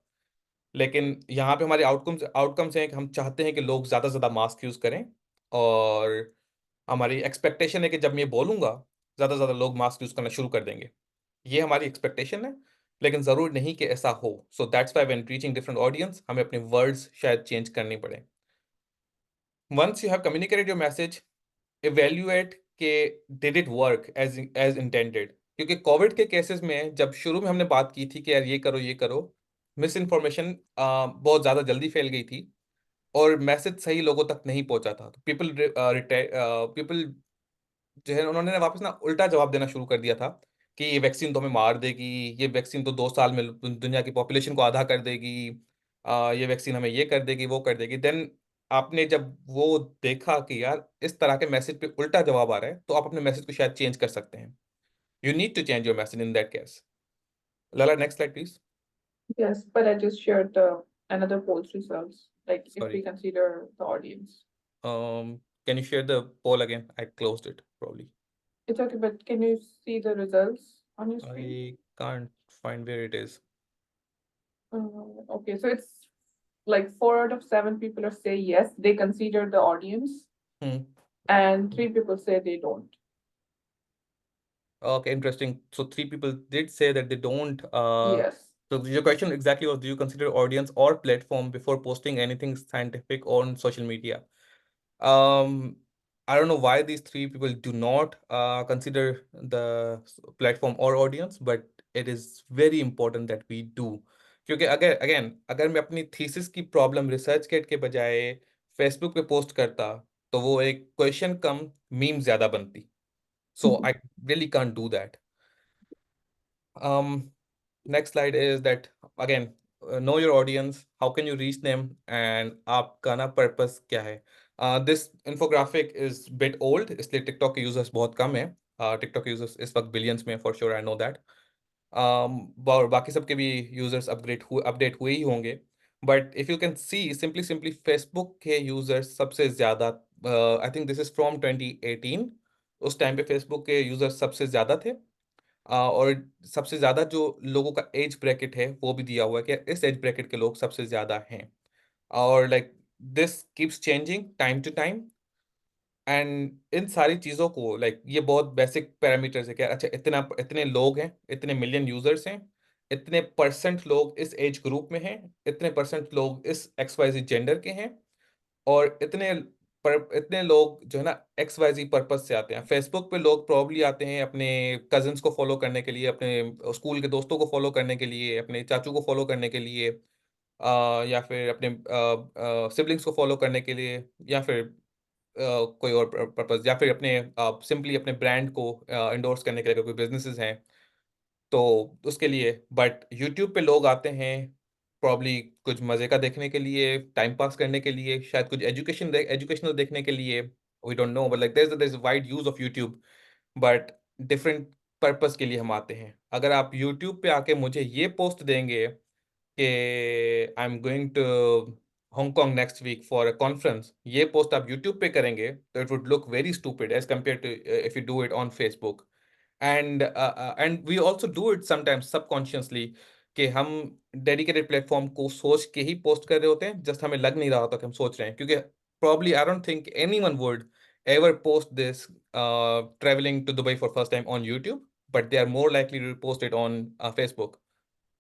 लेकिन यहाँ पे हमारे आउटकम्स आउटकम्स हैं कि हम चाहते हैं कि लोग ज़्यादा से ज़्यादा मास्क यूज करें, और हमारी एक्सपेक्टेशन है कि जब मैं ये बोलूंगा, ज़्यादा से ज़्यादा लोग मास्क यूज करना शुरू कर देंगे। ये हमारी एक्सपेक्टेशन है, लेकिन ज़रूर नहीं कि ऐसा हो। So that's why when reaching different audience हमें अपने वर्ड्स शायद चेंज करने पड़े। Once you have communicated your message, evaluate के did it work as as intended, क्योंकि कोविड के केसेस में जब शुरू में हमने बात की थी कि यार ये करो ये करो, मिस इन्फॉर्मेशन बहुत ज़्यादा जल्दी फैल गई थी, और मैसेज सही लोगों तक नहीं पहुंचा था, तो पीपल जो है उन्होंने वापस ना उल्टा जवाब देना शुरू कर दिया था कि ये वैक्सीन तो हमें मार देगी, ये वैक्सीन तो 2 साल में दुनिया की पॉपुलेशन को आधा कर देगी, ये वैक्सीन हमें ये कर देगी वो कर देगी। देन आपने जब वो देखा कि यार इस तरह के मैसेज पे उल्टा जवाब आ रहा है, तो आप अपने मैसेज को शायद चेंज कर सकते हैं। You need to change your message in that case. Lala, next slide please. Yes, but I just shared the another poll's results, like if we sorry, consider the audience. Can you share the poll again? I closed it probably. It's okay, but can you see the results on your screen? I can't find where it is. Okay, so it's like 4 out of 7 people are say yes, they consider the audience, Hmm. and 3 people say they don't. Okay, interesting. So 3 people did say that they don't. Yes. So your question exactly was, do you consider audience or platform before posting anything scientific on social media? Um, I don't know why these 3 people do not consider the platform or audience, but it is very important that we do. क्योंकि अगर मैं अपनी thesis की problem research gate के बजाय Facebook पे post करता, तो वो एक क्वेश्चन कम मीम ज्यादा बनती। So I really can't do that. Um, Next slide is that again, know your audience. How can you reach them? And आपका ना purpose क्या है? This infographic is bit old, इसलिए TikTok के users बहुत कम है। TikTok users इस वक्त billions में, for sure I know that. और बाकी सबके भी यूजर्स अपडेट हुए ही होंगे। But if you can see, simply Facebook के यूजर्स सबसे ज्यादा, I think this is from 2018, उस टाइम पे फेसबुक के यूजर्स सबसे ज्यादा थे। और सबसे ज्यादा जो लोगों का एज ब्रैकेट है वो भी दिया हुआ है कि इस एज ब्रैकेट के लोग सबसे ज्यादा हैं। और like this keeps changing time to time. And इन सारी चीज़ों को लाइक ये बहुत बेसिक पैरामीटर्स है कि अच्छा इतना इतने लोग हैं, इतने मिलियन यूजर्स हैं, इतने परसेंट लोग इस एज ग्रुप में हैं, इतने परसेंट लोग इस एक्स वाई जी जेंडर के हैं, और इतने लोग जो है ना एक्स वाई जी पर्पज से आते हैं फेसबुक पे। लोग प्रॉब्ली आते हैं अपने कजिन्स को फॉलो करने के लिए, अपने स्कूल के दोस्तों को फॉलो करने के लिए, अपने चाचू को फॉलो करने के लिए, या फिर अपने सिबलिंग्स को फॉलो करने के लिए, या फिर कोई और पर्पज, या फिर अपने सिंपली अपने ब्रांड को इंडोर्स करने के लिए, अगर कोई बिजनेसेस हैं तो उसके लिए। बट यूट्यूब पे लोग आते हैं प्रॉब्ली कुछ मजे का देखने के लिए, टाइम पास करने के लिए, शायद कुछ एजुकेशनल देखने के लिए। We don't know, but like there is wide use of YouTube, but different purpose के लिए हम आते हैं। अगर आप यूट्यूब पे आके मुझे ये पोस्ट देंगे कि I am going to Hong Kong next week for a conference, ये पोस्ट आप यूट्यूब पे करेंगे तो it would look very stupid as compare to if you do it on Facebook. And we also do it sometimes subconsciously, कि हम dedicated platform को सोच के ही पोस्ट कर रहे होते हैं, जस्ट हमें लग नहीं रहा होता कि हम सोच रहे हैं। क्योंकि probably I don't think any one would ever post this traveling to Dubai for first time on YouTube, but they are more likely to post it on Facebook.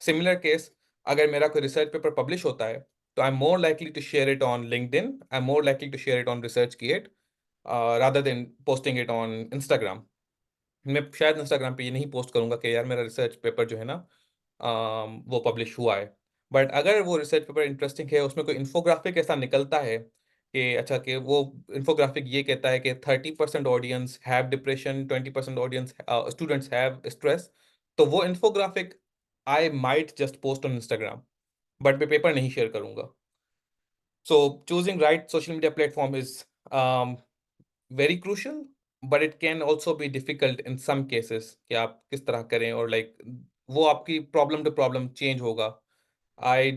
Similar case, अगर मेरा कोई रिसर्च पेपर पब्लिश होता है, तो I am more likely to share it on LinkedIn, I am more likely to share it on ResearchGate, rather than posting it on Instagram. मैं शायद Instagram पे ये नहीं पोस्ट करूंगा कि यार मेरा रिसर्च पेपर जो है ना वो पब्लिश हुआ है। बट अगर वो रिसर्च पेपर इंटरेस्टिंग है, उसमें कोई इन्फोग्राफिक ऐसा निकलता है कि अच्छा, कि वो इन्फोग्राफिक ये कहता है कि 30% audience have depression, 20% audience students have stress, तो वो infographic I might just post on Instagram, but मैं पेपर नहीं शेयर करूंगा। So choosing right social media platform is very crucial, but it can also be difficult in some cases कि आप किस तरह करें, और लाइक वो आपकी प्रॉब्लम टू प्रॉब्लम चेंज होगा। आई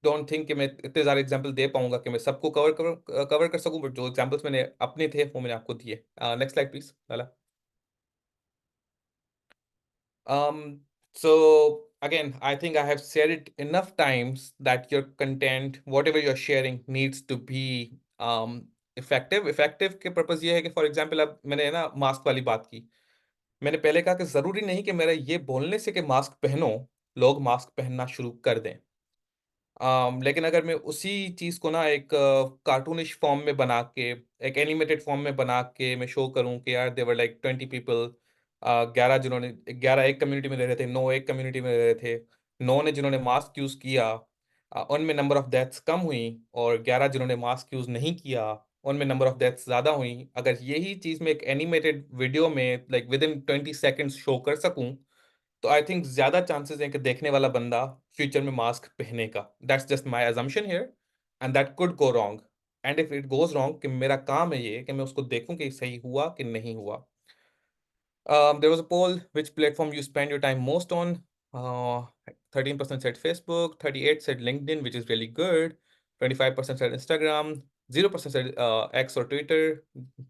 डोंट थिंक कि मैं इतने सारे एग्जांपल दे पाऊंगा कि मैं सबको कवर कर सकूं, बट जो एग्जांपल्स मैंने अपने थे वो मैंने आपको दिए। Next slide please Lala. So again, I think I have said it enough times that your content, whatever you're sharing, needs to be effective. Effective के पर्पज ये है कि फॉर एग्जाम्पल, अब मैंने ना मास्क वाली बात की, मैंने पहले कहा कि जरूरी नहीं कि मेरा ये बोलने से कि मास्क पहनो, लोग मास्क पहनना शुरू कर दें। लेकिन अगर मैं उसी चीज को ना एक कार्टूनिश फॉर्म में बना के, एक एनिमेटेड फॉर्म में बना के मैं शो करूं कि यार देवर लाइक 20 पीपल, 11 जिन्होंने, 11 एक कम्युनिटी में रह रहे थे, 9 एक कम्युनिटी में रह रहे थे, 9 ने जिन्होंने मास्क यूज किया, उनमें नंबर ऑफ डेथ्स कम हुई, और 11 जिन्होंने मास्क यूज़ नहीं किया उनमें नंबर ऑफ डेथ्स ज़्यादा हुई। अगर यही चीज़ मैं एक एनिमेटेड वीडियो में like with in 20 seconds show कर सकूं, तो आई थिंक ज़्यादा चांसेस हैं कि देखने वाला बंदा फ्यूचर में मास्क पहने का। That's just my assumption here, and that could go wrong. And if it goes wrong, कि मेरा काम है ये कि मैं उसको देखूं कि सही हुआ कि नहीं हुआ। There was a poll, which platform you spend your time most on? 13% said Facebook, 38 said LinkedIn, which is really good. 25% said Instagram, 0% said X or Twitter.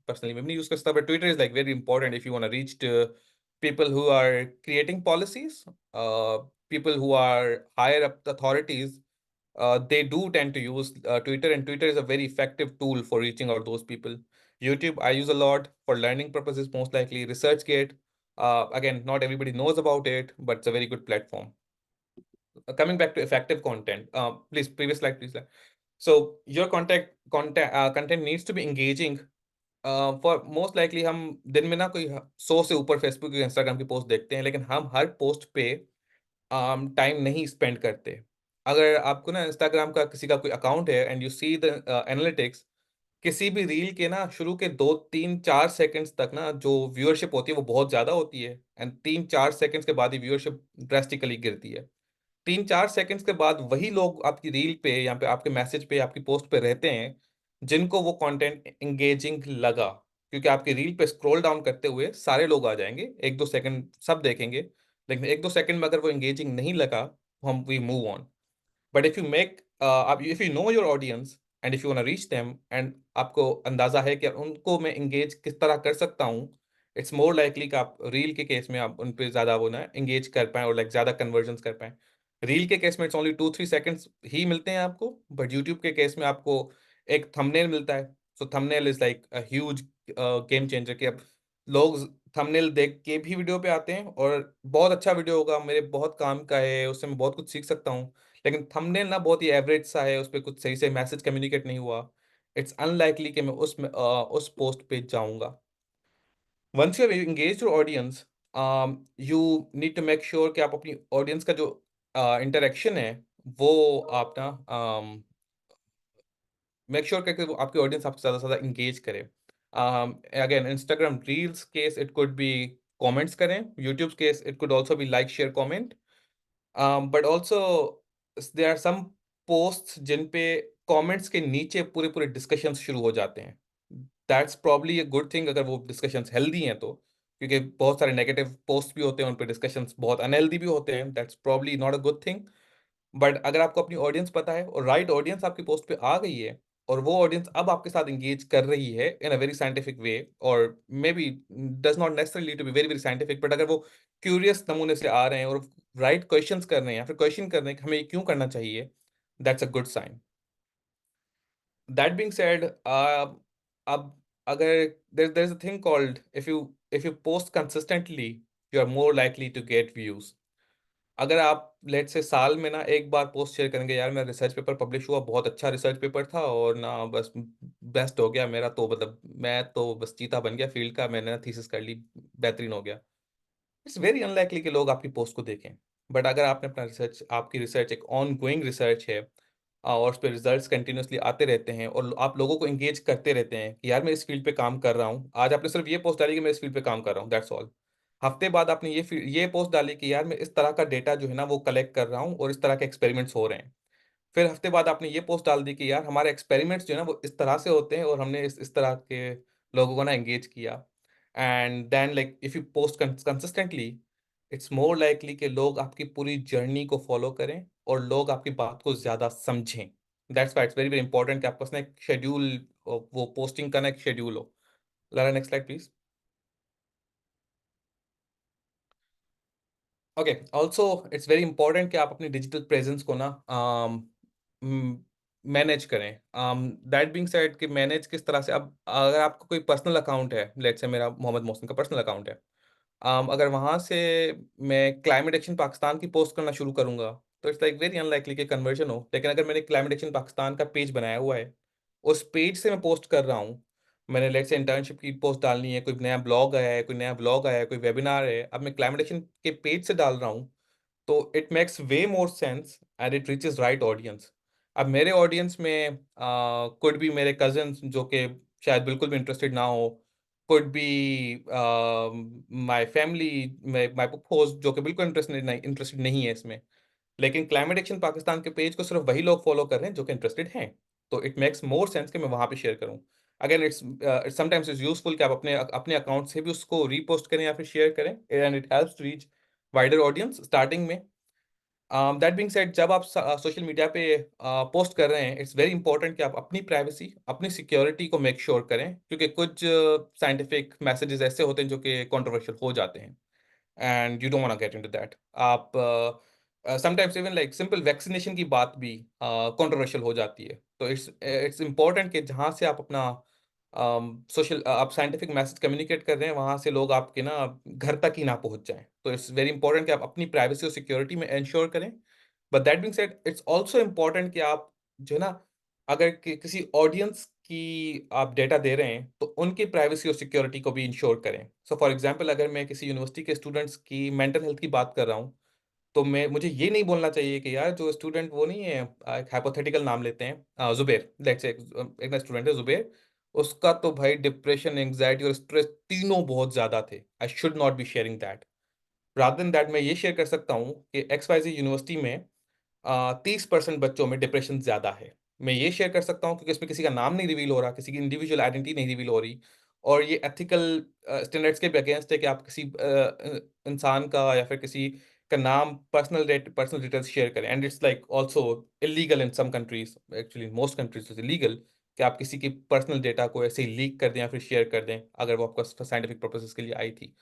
Personally, मैं नहीं use करता, but Twitter is like very important if you want to reach to people who are creating policies, people who are higher up the authorities. They do tend to use Twitter, and Twitter is a very effective tool for reaching out those people. YouTube, I use a lot for learning purposes, most likely. ResearchGate, again, not everybody knows about it, but it's a very good platform. Coming back to effective content, please, previous slide, please. So your content needs to be engaging. For most likely हम दिन में ना कोई 100 से ऊपर Facebook या Instagram की post देखते हैं, लेकिन हम हर पोस्ट पे टाइम नहीं स्पेंड करते। अगर आपको ना इंस्टाग्राम का किसी का कोई अकाउंट है and you see the analytics, किसी भी रील के ना शुरू के 2, 3, 4 सेकंड्स तक ना जो व्यूअरशिप होती है वो बहुत ज़्यादा होती है, एंड 3, 4 सेकंड्स के बाद ही व्यूअरशिप ड्रास्टिकली गिरती है। 3-4 सेकंड्स के बाद वही लोग आपकी रील पे या पे आपके मैसेज पे, आपकी पोस्ट पे रहते हैं, जिनको वो कंटेंट एंगेजिंग लगा। क्योंकि आपकी रील पे स्क्रॉल डाउन करते हुए सारे लोग आ जाएँगे, 1-2 सेकंड सब देखेंगे, लेकिन 1-2 सेकंड में अगर वो एंगेजिंग नहीं लगा, हम we move on. But if you make if you know your audience and if you want to reach them, and आपको अंदाजा है कि उनको मैं एंगेज किस तरह कर सकता हूँ, इट्स मोर लाइकली कि आप रील के केस में आप उन पे ज़्यादा वो ना एंगेज कर पाएँ और लाइक ज़्यादा कन्वर्जन्स कर पाएँ। रील के केस में इट्स ओनली 2-3 सेकंड्स ही मिलते हैं आपको, बट यूट्यूब के केस में आपको एक थंबनेल मिलता है। So thumbnail is like a huge game changer, कि अब लोग थंबनेल देख के भी वीडियो पे आते हैं, और बहुत अच्छा वीडियो होगा, मेरे बहुत काम का है, उससे मैं बहुत कुछ सीख सकता हूँ। लेकिन थंबनेल ना बहुत ही एवरेज सा है, उसपे कुछ सही से मैसेज कम्युनिकेट नहीं हुआ, इट्स अनलाइकली कि मैं उस पोस्ट पे जाऊँगा। Once you have engaged your audience, you need to make sure कि आप अपनी ऑडियंस का जो इंटरेक्शन है, वो आप ना मेक श्योर करके वो आपकी ऑडियंस आपसे ज़्यादा से ज़्यादा एंगेज करे। Again Instagram reels case it could be comments करें, YouTube case it could also be like, share, comment. But also there are some posts जिन पे कमेंट्स के नीचे पूरे-पूरे डिस्कशंस शुरू हो जाते हैं। That's probably a good thing अगर वो डिस्कशंस हेल्दी हैं तो, क्योंकि बहुत सारे नेगेटिव पोस्ट भी होते हैं, उन पे डिस्कशंस बहुत अनहेल्दी भी होते हैं, that's probably not a good thing. But अगर आपको अपनी ऑडियंस पता है और राइट ऑडियंस आपकी पोस्ट पे आ गई है, और वो ऑडियंस अब आपके साथ एंगेज कर रही है इन अ वेरी साइंटिफिक वे, और maybe does not necessarily to be very very scientific, but अगर वो क्यूरियस नमूने से आ रहे हैं और राइट क्वेश्चंस कर रहे हैं या फिर क्वेश्चन कर रहे हैं कि हमें ये क्यों करना चाहिए, that's a good sign. That being said, अब अगर there is a thing called, if you post consistently, you are more likely to get views. अगर आप लेट्स से साल में ना एक बार पोस्ट शेयर करेंगे, यार मेरा रिसर्च पेपर पब्लिश हुआ, बहुत अच्छा रिसर्च पेपर था, और ना बस बेस्ट हो गया मेरा, तो मतलब मैं तो बस चीता बन गया फील्ड का, मैंने थीसिस कर ली, बेहतरीन हो गया। इट्स वेरी अनलाइकली कि लोग आपकी पोस्ट को देखें। बट अगर आपने अपना रिसर्च, आपकी रिसर्च एक ऑन गोइंग रिसर्च है, और उस पे रिजल्ट्स कंटिन्यूअसली आते रहते हैं, और आप लोगों को एंगेज करते रहते हैं कि यार मैं इस फील्ड पे काम कर रहा हूँ, आज आपने सिर्फ ये पोस्ट डाली कि मैं इस फील्ड पे काम कर रहा हूँ, दैट्स ऑल। हफ्ते बाद आपने ये पोस्ट डाली कि यार मैं इस तरह का डेटा जो है ना वो कलेक्ट कर रहा हूँ, और इस तरह के एक्सपेरिमेंट्स हो रहे हैं। फिर हफ्ते बाद आपने ये पोस्ट डाल दी कि यार हमारे एक्सपेरिमेंट्स जो है ना वो इस तरह से होते हैं, और हमने इस तरह के लोगों को ना एंगेज किया। And then like if you post consistently, it's more likely कि लोग आपकी पूरी जर्नी को फॉलो करें, और लोग आपकी बात को ज़्यादा समझें। That's why it's very very important कि आपके पास ना एक शेड्यूल, वो पोस्टिंग का ना एक शेड्यूल हो। Lara, next slide please. Okay, also it's very important कि आप अपनी डिजिटल प्रेजेंस को ना मैनेज करें। दैट बीइंग सेड, कि मैनेज किस तरह से, अब अगर आपका कोई पर्सनल अकाउंट है, लेट्स से मेरा मोहम्मद मोहसिन का पर्सनल अकाउंट है, अगर वहाँ से मैं क्लाइमेट एक्शन पाकिस्तान की पोस्ट करना शुरू करूँगा, तो इट्स लाइक वेरी अनलाइकली कि कन्वर्जन हो। लेकिन अगर मैंने क्लाइमेट एक्शन पाकिस्तान का पेज बनाया हुआ है, उस पेज से मैं पोस्ट कर रहा हूँ, मैंने लेट्स से इंटर्नशिप की पोस्ट डालनी है, कोई नया ब्लॉग आया है, कोई नया ब्लॉग आया है, कोई वेबिनार है, अब मैं क्लाइमेट एक्शन के पेज से डाल रहा हूँ, तो it makes way more sense and it reaches right audience. अब मेरे ऑडियंस में कुड बी मेरे कजन्स जो कि शायद बिल्कुल भी इंटरेस्टेड ना हो, could be my family, my फूफोस जो कि बिल्कुल इंटरेस्टेड नहीं है इसमें। लेकिन क्लाइमेट एक्शन पाकिस्तान के पेज को सिर्फ वही लोग फॉलो कर रहे हैं जो कि इंटरेस्टेड हैं। तो इट मेक्स मोर सेंस कि मैं वहां पे शेयर करूं। Again it's sometimes is useful कि आप अपने अपने अकाउंट से भी उसको रीपोस्ट करें या फिर शेयर करें, and it helps to reach wider audience starting में। दैट बीइंग सेड, जब आप सोशल मीडिया पे पोस्ट कर रहे हैं, इट्स वेरी इंपॉर्टेंट कि आप अपनी प्राइवेसी, अपनी सिक्योरिटी को मेक श्योर करें, क्योंकि कुछ साइंटिफिक मैसेजेस ऐसे होते हैं जो कि कंट्रोवर्शियल हो जाते हैं, and you don't want to get into that. आप sometimes even like simple vaccination की बात भी कंट्रोवर्शियल हो जाती है। तो इट्स इम्पोर्टेंट कि जहाँ से आप अपना सोशल आप साइंटिफिक मैसेज कम्युनिकेट कर रहे हैं, वहाँ से लोग आपके ना घर तक ही ना पहुँच जाएं। तो इट्स वेरी इंपॉर्टेंट कि आप अपनी प्राइवेसी और सिक्योरिटी में इंश्योर करें। But that being said, it's also important कि आप जो है ना, अगर किसी ऑडियंस की आप डेटा दे रहे हैं तो उनकी प्राइवेसी और सिक्योरिटी को भी इंश्योर करें। सो फॉर एग्जांपल, अगर मैं किसी यूनिवर्सिटी के स्टूडेंट्स की मेंटल हेल्थ की बात कर रहा हूँ, तो मैं मुझे ये नहीं बोलना चाहिए कि यार जो स्टूडेंट वो नहीं है, एक हाइपोथेटिकल नाम लेते हैं, जुबेर, लेट्स से एक स्टूडेंट है जुबेर, उसका तो भाई डिप्रेशन, एंग्जाइटी और स्ट्रेस तीनों बहुत ज्यादा थे। I should not be sharing that. Rather than that, मैं ये शेयर कर सकता हूँ कि एक्स वाई जी यूनिवर्सिटी में 30% बच्चों में डिप्रेशन ज्यादा है। मैं ये शेयर कर सकता हूँ क्योंकि इसमें किसी का नाम नहीं रिवील हो रहा, किसी की इंडिविजुअल आइडेंटिटी नहीं रिवील हो रही, और ये एथिकल स्टैंडर्ड्स के भी अगेंस्ट है कि आप किसी इंसान का या फिर किसी का नाम, पर्सनल डिटेल्स शेयर करें। And it's like also illegal in some countries, actually most countries is illegal कि आप किसी की पर्सनल डेटा को ऐसे ही लीक कर दें या फिर शेयर कर दें अगर वो आपका साइंटिफिक पर्पसेस के लिए आई थी।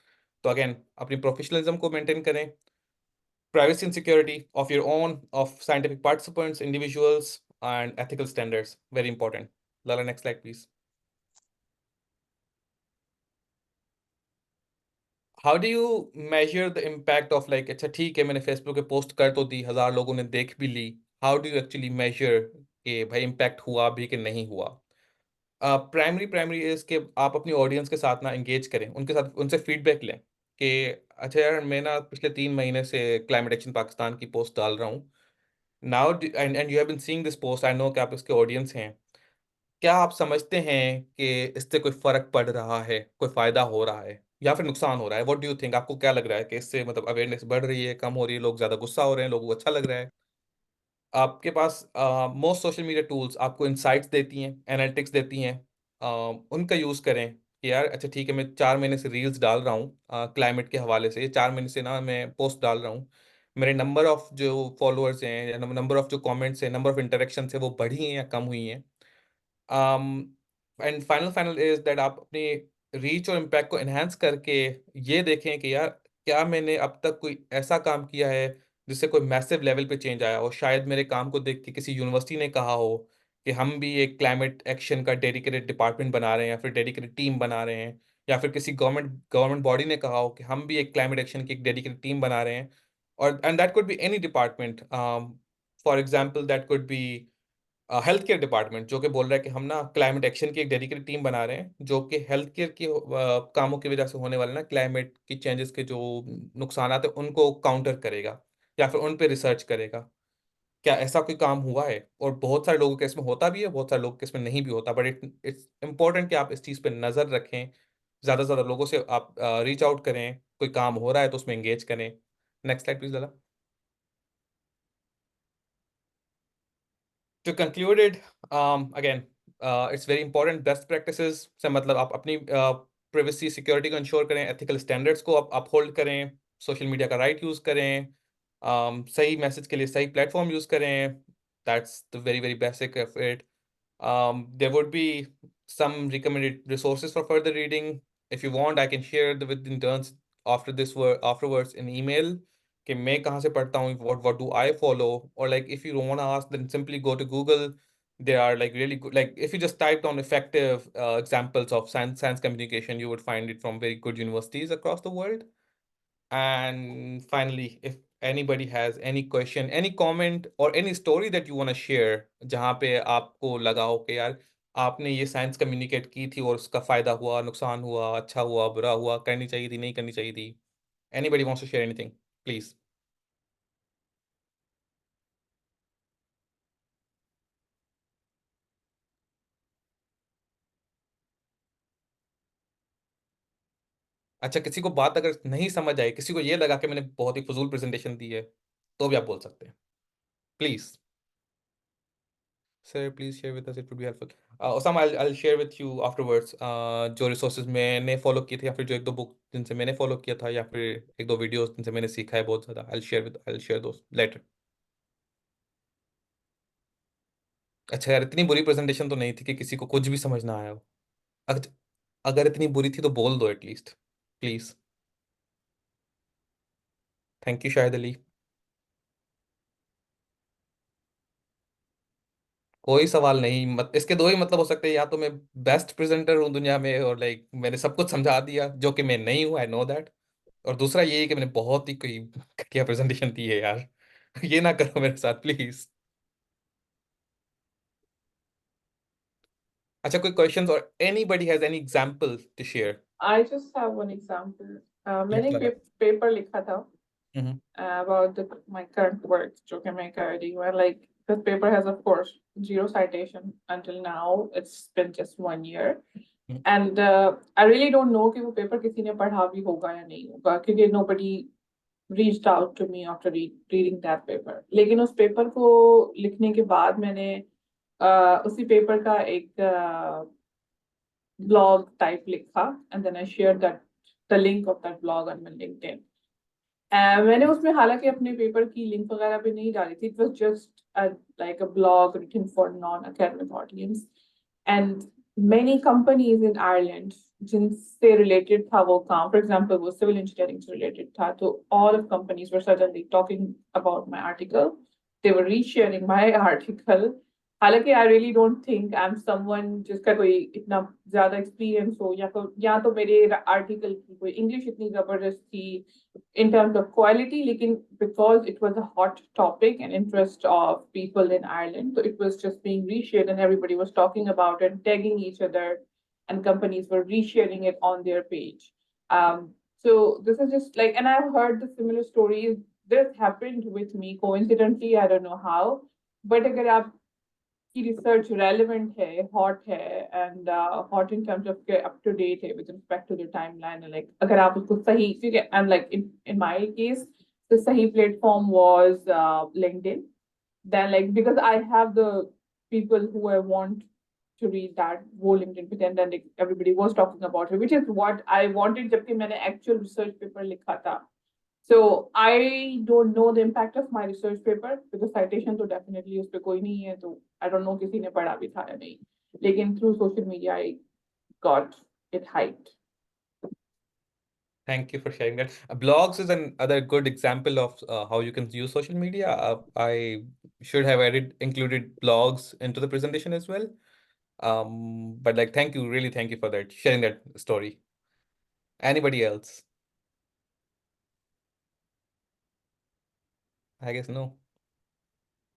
तो अगेन, अपनी प्रोफेशनलिज्म को मेंटेन करें, privacy and security of your own, of scientific participants, individuals, and ethical standards. Very important. Lala, next slide, please. How do you measure the impact of like, अच्छा ठीक है मैंने फेसबुक पे post कर तो दी, 1000 लोगों ने देख भी ली, how do you actually measure कि भाई इम्पैक्ट हुआ भी कि नहीं हुआ? प्राइमरी इज कि आप अपनी ऑडियंस के साथ ना एंगेज करें, उनके साथ उनसे फीडबैक लें कि अच्छा यार, मैं ना पिछले 3 महीने से क्लाइमेट एक्शन पाकिस्तान की पोस्ट डाल रहा हूँ now, and you have been seeing this post, I know कि आप इसके ऑडियंस हैं। क्या आप समझते हैं कि इससे कोई फर्क पड़ रहा है, कोई फायदा हो रहा है या फिर नुकसान हो रहा है? What do you think? आपको क्या लग रहा है कि इससे मतलब अवेयरनेस बढ़ रही है, कम हो रही है, लोग ज्यादा गुस्सा हो रहे हैं, लोगों को अच्छा लग रहा है? आपके पास मोस्ट सोशल मीडिया टूल्स आपको इंसाइट्स देती हैं, एनालिटिक्स देती हैं, उनका यूज़ करें कि यार अच्छा ठीक है, मैं 4 महीने से रील्स डाल रहा हूँ क्लाइमेट के हवाले से, ये 4 महीने से ना मैं पोस्ट डाल रहा हूँ, मेरे नंबर ऑफ जो फॉलोअर्स हैं या नंबर ऑफ जो कमेंट्स हैं, नंबर ऑफ इंटरेक्शन है, वो बढ़ी हैं या कम हुई हैं? एंड फाइनल इज दैट आप अपनी रीच और इम्पैक्ट को एनहांस करके ये देखें कि यार, क्या मैंने अब तक कोई ऐसा काम किया है जिससे कोई मैसिव लेवल पे चेंज आया हो? शायद मेरे काम को देख के किसी यूनिवर्सिटी ने कहा हो कि हम भी एक क्लाइमेट एक्शन का डेडिकेटेड डिपार्टमेंट बना रहे हैं या फिर डेडिकेटेड टीम बना रहे हैं, या फिर किसी गवर्नमेंट बॉडी ने कहा हो कि हम भी एक क्लाइमेट एक्शन की एक डेडिकेटेड टीम बना रहे हैं। और and that could be any department, for example that could be health care department जो कि बोल रहा है कि हम ना क्लाइमेट एक्शन की एक डेडिकेटेड टीम बना रहे हैं जो कि हेल्थ केयर की कामों की वजह से होने वाले ना क्लाइमेट की चेंजेस के जो नुकसान है उनको काउंटर करेगा या फिर उन पे रिसर्च करेगा। क्या ऐसा कोई काम हुआ है? और बहुत सारे लोगों के इसमें होता भी है, बहुत सारे लोगों के इसमें नहीं भी होता, बट इट्स इम्पोर्टेंट कि आप इस चीज़ पे नज़र रखें, ज़्यादा से ज़्यादा लोगों से आप रीच आउट करें, कोई काम हो रहा है तो उसमें एंगेज करें। Next slide please. To conclude it, again, it's very important best practices से मतलब आप अपनी प्राइवेसी सिक्योरिटी को इंश्योर करें, एथिकल स्टैंडर्ड्स को आप अपहोल्ड करें, सोशल मीडिया का राइट यूज़ करें, सही मैसेज के लिए सही प्लेटफॉर्म यूज़ करें। That's the very very basic of it. There would be some recommended resources for further reading. If you want, I can share with the interns afterwards in email कि मैं कहाँ से पढ़ता हूँ, what do I follow, or like if you don't want to ask, then simply go to Google. They are like really good. Like if you just type down effective examples of science communication, you would find it from very good universities across the world. And finally, if anybody has any question, any comment, or any story that you want to share, जहाँ पे आपको लगा हो कि यार आपने ये science communicate की थी और उसका फायदा हुआ, नुकसान हुआ, अच्छा हुआ, बुरा हुआ, करनी चाहिए थी, नहीं करनी चाहिए थी, anybody wants to share anything, please. अच्छा, किसी को बात अगर नहीं समझ आई, किसी को ये लगा कि मैंने बहुत ही फजूल प्रेजेंटेशन दी है, तो भी आप बोल सकते हैं, please. Sir please share with us, it would be helpful. Osama, I'll share with you afterwards जो रिसोर्सेज मैंने फॉलो किए थे, या फिर जो एक दो बुक जिनसे मैंने फॉलो किया था, या फिर एक दो वीडियोस जिनसे मैंने सीखा है बहुत ज़्यादा, I'll share those later। अच्छा यार, इतनी बुरी प्रेजेंटेशन तो नहीं थी कि किसी को कुछ भी समझ ना आया हो। अगर अगर इतनी बुरी थी तो बोल दो at least, please. Thank you Shahid Ali. कोई सवाल नहीं, इसके दो ही मतलब हो सकते हैं, या तो मैं बेस्ट प्रेजेंटर हूँ दुनिया में और लाइक मैंने सब कुछ समझा दिया, जो कि मैं नहीं हूँ, आई नो दैट। और दूसरा ये है कि मैंने बहुत ही कोई घटिया प्रेजेंटेशन दी है यार। ये ना करो मेरे साथ प्लीज। अच्छा, कोई क्वेश्चंस और anybody has any example to share? I just have one example. मैंने मतलब एक पेपर लिखा था हम्म about my current work जो कि मैं कर रही हूँ. Like this paper has of course zero citation until now. It's been just 1 year. Hmm And I really don't know कि वो पेपर किसी ने पढ़ा भी होगा या नहीं होगा, क्योंकि nobody reached out to me after reading that paper. लेकिन उस पेपर को लिखने के बाद मैंने उसी पेपर का एक blog type लिखा, and then I shared that the link of that blog on my LinkedIn. मैंने उसमें हालांकि अपने पेपर की लिंक वगैरह भी नहीं डाली थी. It was just like a blog written for non academic audience. And many companies in Ireland जिनसे रिलेटेड था वो काम, फॉर एग्जांपल वो सिविल इंजीनियरिंग से रिलेटेड था, तो all of companies were suddenly talking about my article. They were resharing my article. हालांकि I really don't think I am someone जिसका कोई इतना ज्यादा एक्सपीरियंस हो, या तो मेरे आर्टिकल की कोई इंग्लिश इतनी जबरदस्त थी in terms of quality, लेकिन because it was a hot topic and interest of people in Ireland, so it was just being reshared and everybody was talking about it, tagging each other, and companies were resharing it on their page. So this is just like, and I've heard the similar stories. This happened with me coincidentally. I don't know how, but अगर आप की research relevant है, hot है, and hot in terms of up to date है with respect to the timeline, like अगर आप उसको सही, क्योंकि and like in my case the सही platform was LinkedIn. Then like because I have the people who I want to read that वो LinkedIn पे, then like everybody was talking about it, which is what I wanted जबकि मैंने actual research paper लिखा था. So I don't know the impact of my research paper because citation तो definitely उस पे कोई नहीं है, तो I don't know किसी ने पढ़ा भी था या नहीं. लेकिन through social media I got it hyped. Thank you for sharing that. Blogs is another good example of how you can use social media. I should have included blogs into the presentation as well. But like, thank you, really, thank you for that, sharing that story. Anybody else? I guess no.